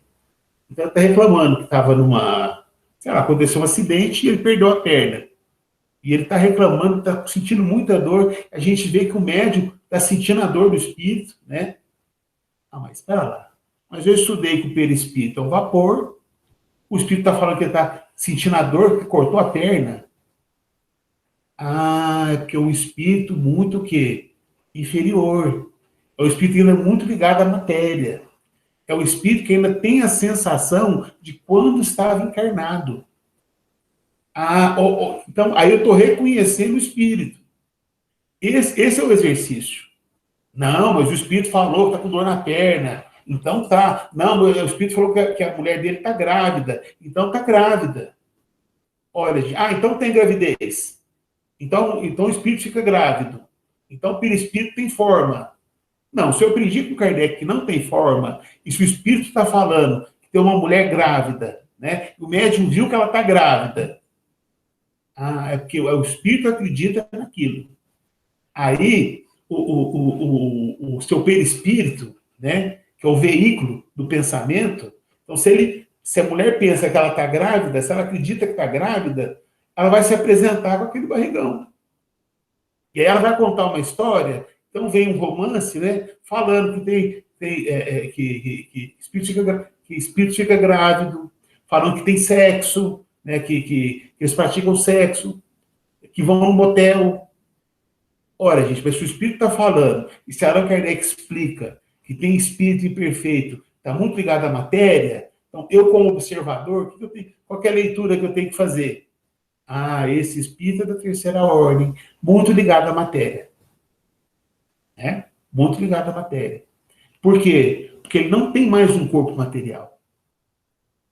Então ele está reclamando que estava numa, sei lá, aconteceu um acidente e ele perdeu a perna. E ele está reclamando, está sentindo muita dor. A gente vê que o médium está sentindo a dor do espírito, né? Ah, mas espera lá. Mas eu estudei que o perispírito é um vapor, o espírito está falando que ele está sentindo a dor que cortou a perna. Ah, é porque é um espírito muito o quê? Inferior. É um espírito que ainda é muito ligado à matéria. É o espírito que ainda tem a sensação de quando estava encarnado. Então, aí eu estou reconhecendo o espírito. Esse é o exercício. Não, mas o espírito falou que está com dor na perna. Então tá. Não, o espírito falou que a mulher dele está grávida. Então está grávida. Olha, então tem gravidez. Então o espírito fica grávido. Então o perispírito tem forma. Não, se eu acredito com Kardec que não tem forma, e se o espírito está falando que tem uma mulher grávida, né? O médium viu que ela está grávida. Ah, é porque o espírito acredita naquilo. Aí, o seu perispírito, né, que é o veículo do pensamento, então se a mulher pensa que ela está grávida, se ela acredita que está grávida, ela vai se apresentar com aquele barrigão. E aí ela vai contar uma história, então vem um romance, né, falando que espírito fica grávido, falando que tem sexo, né, que eles praticam sexo, que vão no motel. Ora, gente, mas se o espírito está falando, e se Allan Kardec explica que tem espírito imperfeito, está muito ligado à matéria, então eu, como observador, qual é a leitura que eu tenho que fazer? Ah, esse espírito é da terceira ordem, muito ligado à matéria. Né? Muito ligado à matéria. Por quê? Porque ele não tem mais um corpo material.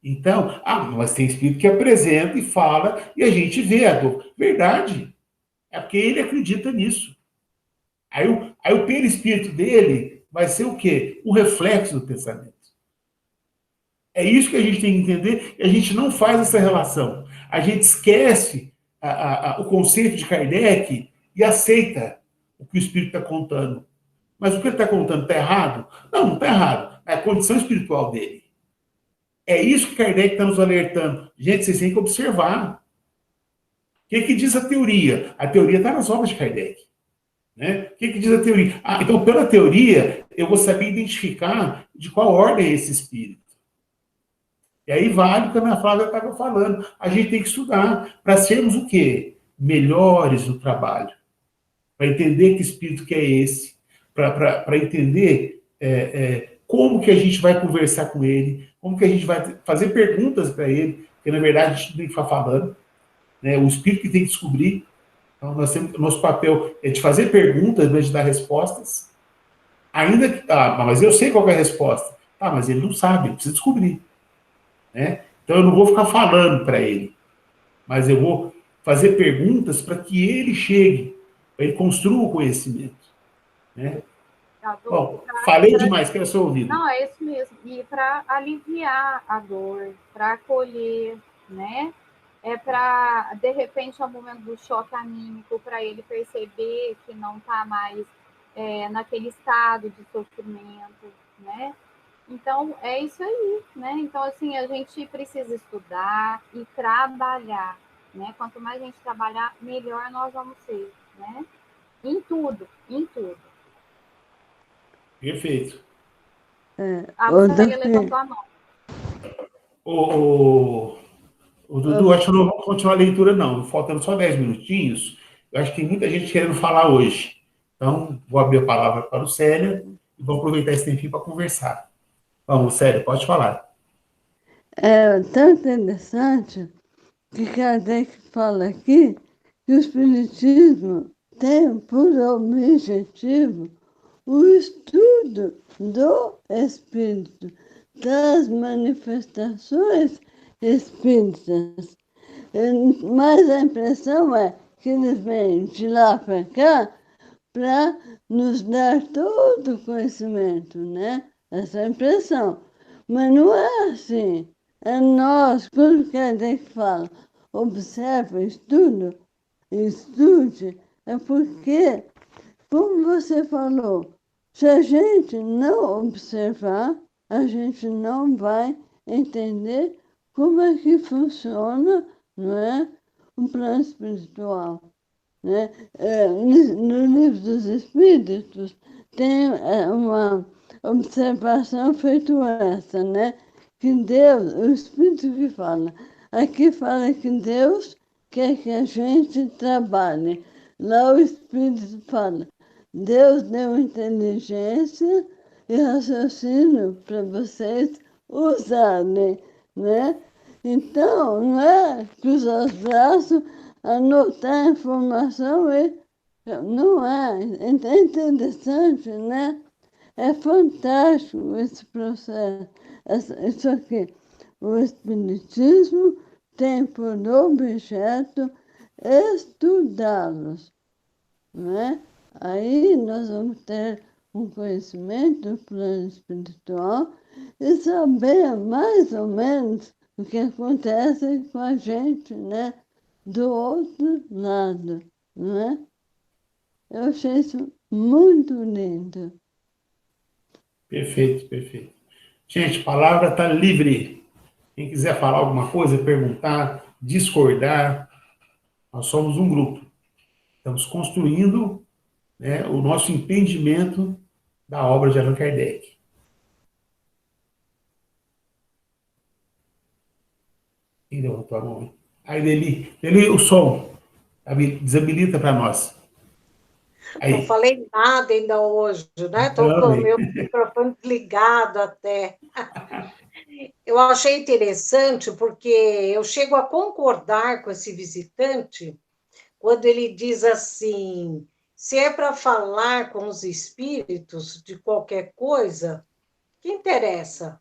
Então, mas tem espírito que apresenta e fala, e a gente vê a dor. Verdade. É porque ele acredita nisso. Aí o perispírito dele vai ser o quê? O reflexo do pensamento. É isso que a gente tem que entender, e a gente não faz essa relação. A gente esquece o conceito de Kardec e aceita o que o espírito está contando. Mas o que ele está contando está errado? Não está errado. É a condição espiritual dele. É isso que Kardec está nos alertando. Gente, vocês têm que observar. O que diz a teoria? A teoria está nas obras de Kardec. Né? O que diz a teoria? Então, pela teoria, eu vou saber identificar de qual ordem é esse espírito. E aí vale o que a Ana Flávia estava falando. A gente tem que estudar para sermos o quê? Melhores no trabalho. Para entender que espírito que é esse. Para entender como que a gente vai conversar com ele, como que a gente vai fazer perguntas para ele, porque, na verdade, a gente não tem que ficar falando. Né? O espírito que tem que descobrir. Então, nosso papel é de fazer perguntas, mas de dar respostas. Ainda que... mas eu sei qual é a resposta. Mas ele não sabe, ele precisa descobrir. Né? Então, eu não vou ficar falando para ele. Mas eu vou fazer perguntas para que ele chegue, para ele construa o conhecimento. Né? Bom, falei demais, quero ser ouvido. Não, é isso mesmo. E para aliviar a dor, para acolher, né? É para, de repente, ao momento do choque anímico, para ele perceber que não está mais naquele estado de sofrimento, né? Então, é isso aí, né? Então, assim, a gente precisa estudar e trabalhar, né? Quanto mais a gente trabalhar, melhor nós vamos ser, né? Em tudo, em tudo. Perfeito. A Maria levantou a mão. O Dudu, acho que não vamos continuar a leitura, não. Faltando só 10 minutinhos. Eu acho que tem muita gente querendo falar hoje. Então, vou abrir a palavra para o Célia e vamos aproveitar esse tempinho para conversar. Vamos, Célia, pode falar. É tão interessante que Kardec fala aqui que o Espiritismo tem por objetivo o estudo do espírito, das manifestações espíritas. Mas a impressão é que eles vêm de lá para cá para nos dar todo o conhecimento, né? Essa é a impressão. Mas não é assim. É nós, quando Kardec fala, observa, estude, é porque, como você falou, se a gente não observar, a gente não vai entender como é que funciona, não é, o plano espiritual. Né? No Livro dos Espíritos tem uma observação feita essa, né? Que Deus, o Espírito que fala, aqui fala que Deus quer que a gente trabalhe. Lá o Espírito fala, Deus deu inteligência e raciocínio para vocês usarem, né? Então, não é cruzar os braços, anotar a informação e não é. É interessante, né? É fantástico esse processo. Isso aqui. O Espiritismo tem por objeto estudá-los, né? Aí nós vamos ter um conhecimento do plano espiritual e saber mais ou menos o que acontece com a gente, né? Do outro lado, não é? Eu achei isso muito lindo. Perfeito, perfeito. Gente, a palavra está livre. Quem quiser falar alguma coisa, perguntar, discordar, nós somos um grupo. Estamos construindo, né, o nosso entendimento da obra de Allan Kardec. Quem levantou a mão? Aí, Deli, o som. Desabilita para nós. Aí. Não falei nada ainda hoje, né? Estou com o meu microfone ligado até. Eu achei interessante porque eu chego a concordar com esse visitante quando ele diz assim, se é para falar com os espíritos de qualquer coisa, que interessa?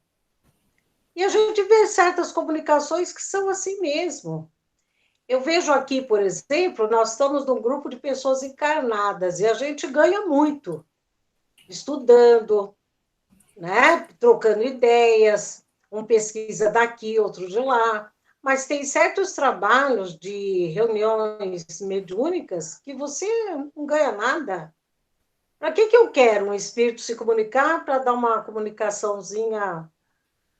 E a gente vê certas comunicações que são assim mesmo. Eu vejo aqui, por exemplo, nós estamos num grupo de pessoas encarnadas e a gente ganha muito, estudando, né? Trocando ideias, um pesquisa daqui, outro de lá, mas tem certos trabalhos de reuniões mediúnicas que você não ganha nada. Para que eu quero um espírito se comunicar para dar uma comunicaçãozinha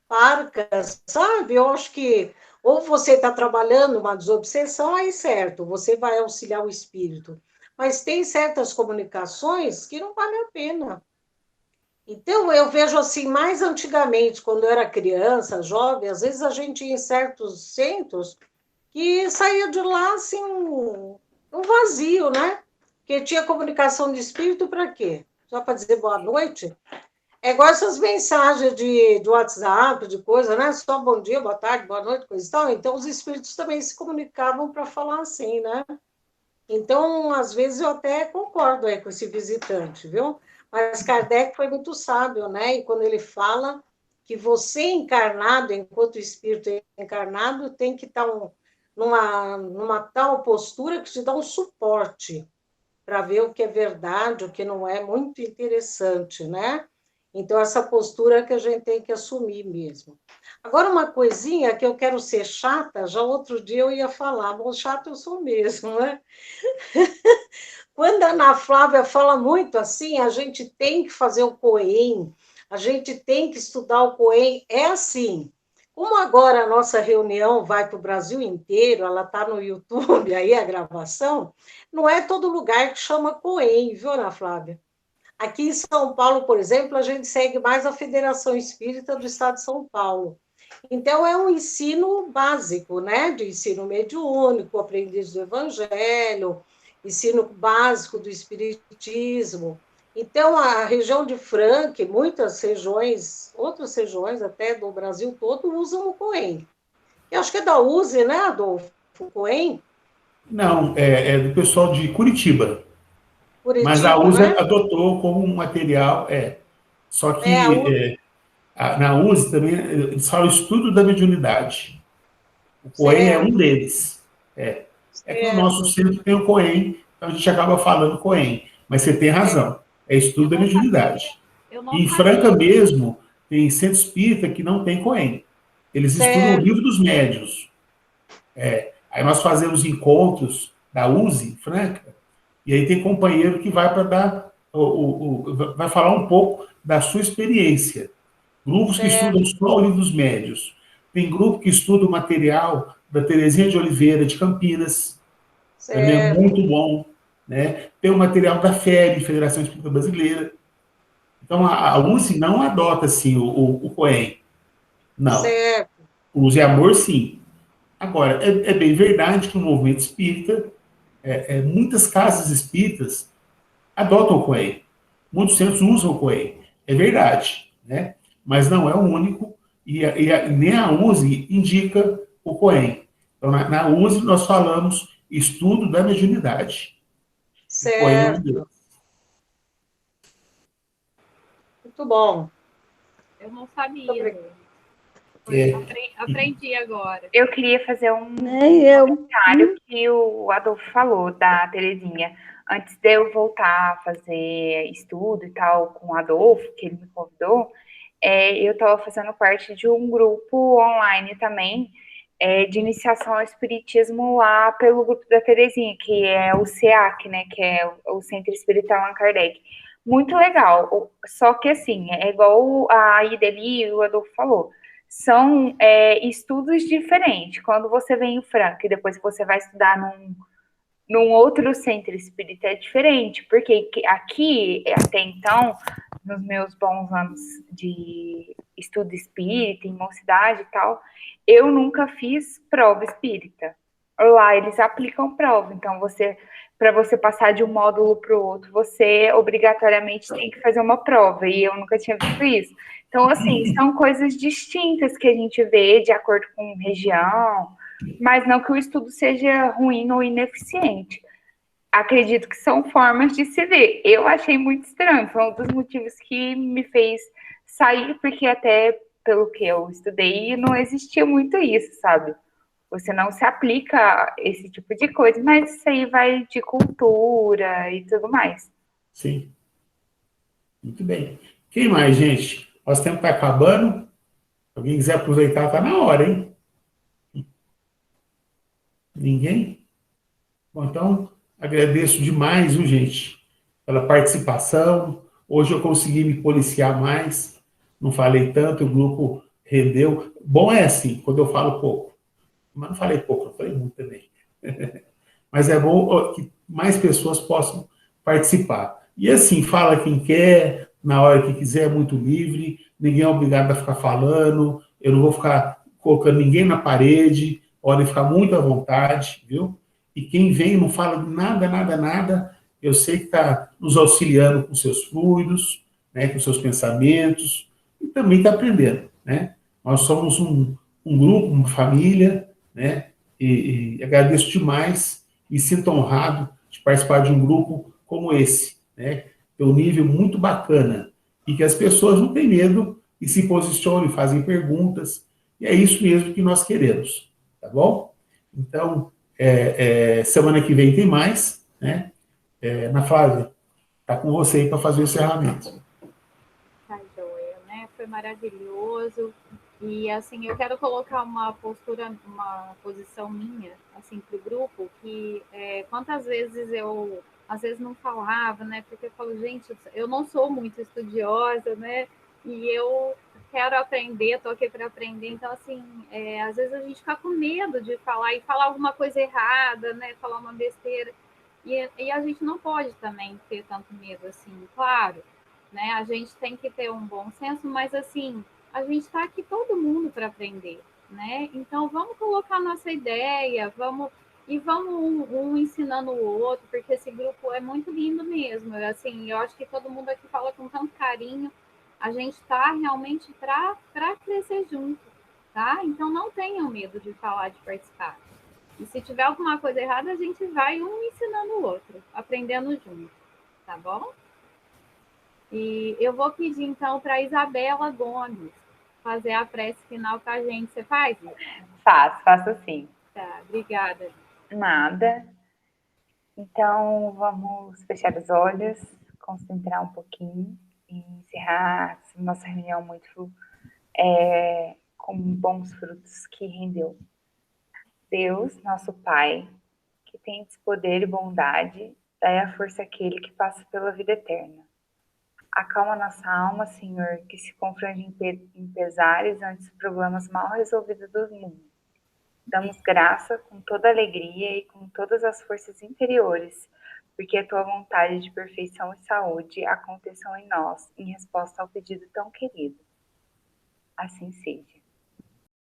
parca, sabe? Eu acho que ou você está trabalhando uma desobsessão, aí certo, você vai auxiliar o espírito. Mas tem certas comunicações que não valem a pena. Então, eu vejo assim, mais antigamente, quando eu era criança, jovem, às vezes a gente ia em certos centros que saía de lá assim, um vazio, né? Porque tinha comunicação de espírito para quê? Só para dizer boa noite? É igual essas mensagens de WhatsApp, de coisa, né? Só bom dia, boa tarde, boa noite, coisa e tal. Então, os espíritos também se comunicavam para falar assim, né? Então, às vezes, eu até concordo aí com esse visitante, viu? Mas Kardec foi muito sábio, né? E quando ele fala que você encarnado, enquanto espírito encarnado, tem que estar numa tal postura que te dá um suporte para ver o que é verdade, o que não é, muito interessante, né? Então, essa postura que a gente tem que assumir mesmo. Agora, uma coisinha que eu quero ser chata, já outro dia eu ia falar, bom, chata eu sou mesmo, né? Quando a Ana Flávia fala muito assim, a gente tem que fazer o COEM, a gente tem que estudar o COEM, é assim. Como agora a nossa reunião vai para o Brasil inteiro, ela está no YouTube, aí a gravação, não é todo lugar que chama COEM, viu, Ana Flávia? Aqui em São Paulo, por exemplo, a gente segue mais a Federação Espírita do Estado de São Paulo. Então, é um ensino básico, né? De ensino mediúnico, aprendiz do Evangelho, ensino básico do Espiritismo. Então, a região de Franca, muitas regiões, outras regiões até do Brasil todo, usam o COEM. Eu acho que é da USE, né, Adolfo? O COEM? Não, é do pessoal de Curitiba. Curitiba, mas a USE, né? Adotou como um material, Só que na USE também eles falam estudo da mediunidade. O COEM é um deles. Que no nosso centro tem o COEM, então a gente acaba falando COEM. Mas você tem razão, é estudo da mediunidade. E em Franca mesmo, tem centro espírita que não tem COEM. Eles estudam o livro dos médiuns. Aí nós fazemos encontros da USE em Franca, e aí tem companheiro que vai para dar, vai falar um pouco da sua experiência. grupos que estudam só livros médios, tem grupo que estuda o material da Terezinha de Oliveira, de Campinas, também é muito bom, né? Tem o material da FEB, Federação Espírita Brasileira. Então, a USE não adota, assim, o COEM. Não. Certo. O Luz e Amor, sim. Agora, é bem verdade que o movimento espírita, muitas casas espíritas adotam o COEM. Muitos centros usam o COEM. É verdade, né? Mas não é o único, nem a USE indica o COEM. Então, na USE, nós falamos estudo da mediunidade. O COEM é um deles. Certo. Muito bom. Eu não sabia. Aprendi agora. Eu queria fazer um Nem eu. comentário que o Adolfo falou, da Terezinha. Antes de eu voltar a fazer estudo e tal com o Adolfo, que ele me convidou, eu estava fazendo parte de um grupo online também, de iniciação ao espiritismo lá pelo grupo da Terezinha, que é o CEAC, né, que é o Centro Espírita Allan Kardec. Muito legal, só que assim, é igual a Ideli e o Adolfo falou, são estudos diferentes. Quando você vem em Franca e depois você vai estudar num outro centro espírita, é diferente, porque aqui, até então, nos meus bons anos de estudo espírita, em mocidade e tal, eu nunca fiz prova espírita. Lá eles aplicam prova, então para você passar de um módulo para o outro, você obrigatoriamente tem que fazer uma prova, e eu nunca tinha visto isso. Então, assim, são coisas distintas que a gente vê de acordo com região, mas não que o estudo seja ruim ou ineficiente. Acredito que são formas de se ver. Eu achei muito estranho, foi um dos motivos que me fez sair, porque até pelo que eu estudei, não existia muito isso, sabe? Você não se aplica esse tipo de coisa, mas isso aí vai de cultura e tudo mais. Sim. Muito bem. Quem mais, gente? Nosso tempo está acabando. Alguém quiser aproveitar, está na hora, hein? Ninguém? Bom, então, agradeço demais, viu, gente, pela participação. Hoje eu consegui me policiar mais, não falei tanto, o grupo rendeu. Bom é assim, quando eu falo pouco. Mas não falei pouco, eu falei muito também. Mas é bom que mais pessoas possam participar. E assim, fala quem quer, na hora que quiser, é muito livre, ninguém é obrigado a ficar falando, eu não vou ficar colocando ninguém na parede, podem ficar muito à vontade, viu? E quem vem não fala nada, nada, nada, eu sei que está nos auxiliando com seus fluidos, né, com seus pensamentos, e também está aprendendo, né? Nós somos um grupo, uma família, né? E agradeço demais, me sinto honrado de participar de um grupo como esse, né? Tem um nível muito bacana e que as pessoas não têm medo e se posicionam, fazem perguntas, e é isso mesmo que nós queremos, tá bom? Então, semana que vem tem mais, né? Ana Flávia, tá com você aí para fazer o encerramento. Tá joia, né? Foi maravilhoso. E assim, eu quero colocar uma posição minha, assim, para o grupo, que quantas vezes eu às vezes não falava, né? Porque eu falo, gente, eu não sou muito estudiosa, né? E eu quero aprender, estou aqui para aprender. Então, assim, às vezes a gente fica com medo de falar e falar alguma coisa errada, né? Falar uma besteira. E a gente não pode também ter tanto medo assim, claro, né? A gente tem que ter um bom senso, mas assim, a gente está aqui todo mundo para aprender, né? Então vamos colocar nossa ideia, vamos um ensinando o outro, porque esse grupo é muito lindo mesmo. Assim, eu acho que todo mundo aqui fala com tanto carinho. A gente está realmente para crescer junto, tá? Então não tenham medo de falar, de participar. E se tiver alguma coisa errada, a gente vai um ensinando o outro, aprendendo junto, tá bom? E eu vou pedir, então, para a Isabela Gomes fazer a prece final para a gente. Você faz? Faço sim. Tá, obrigada. Nada. Então, vamos fechar os olhos, concentrar um pouquinho e encerrar nossa reunião muito com bons frutos que rendeu. Deus, nosso Pai, que tem poder e bondade, dai a força àquele que passa pela vida eterna. Acalma nossa alma, Senhor, que se confronte em pesares antes de problemas mal resolvidos do mundo. Damos graça com toda alegria e com todas as forças interiores, porque a tua vontade de perfeição e saúde aconteçam em nós, em resposta ao pedido tão querido. Assim seja.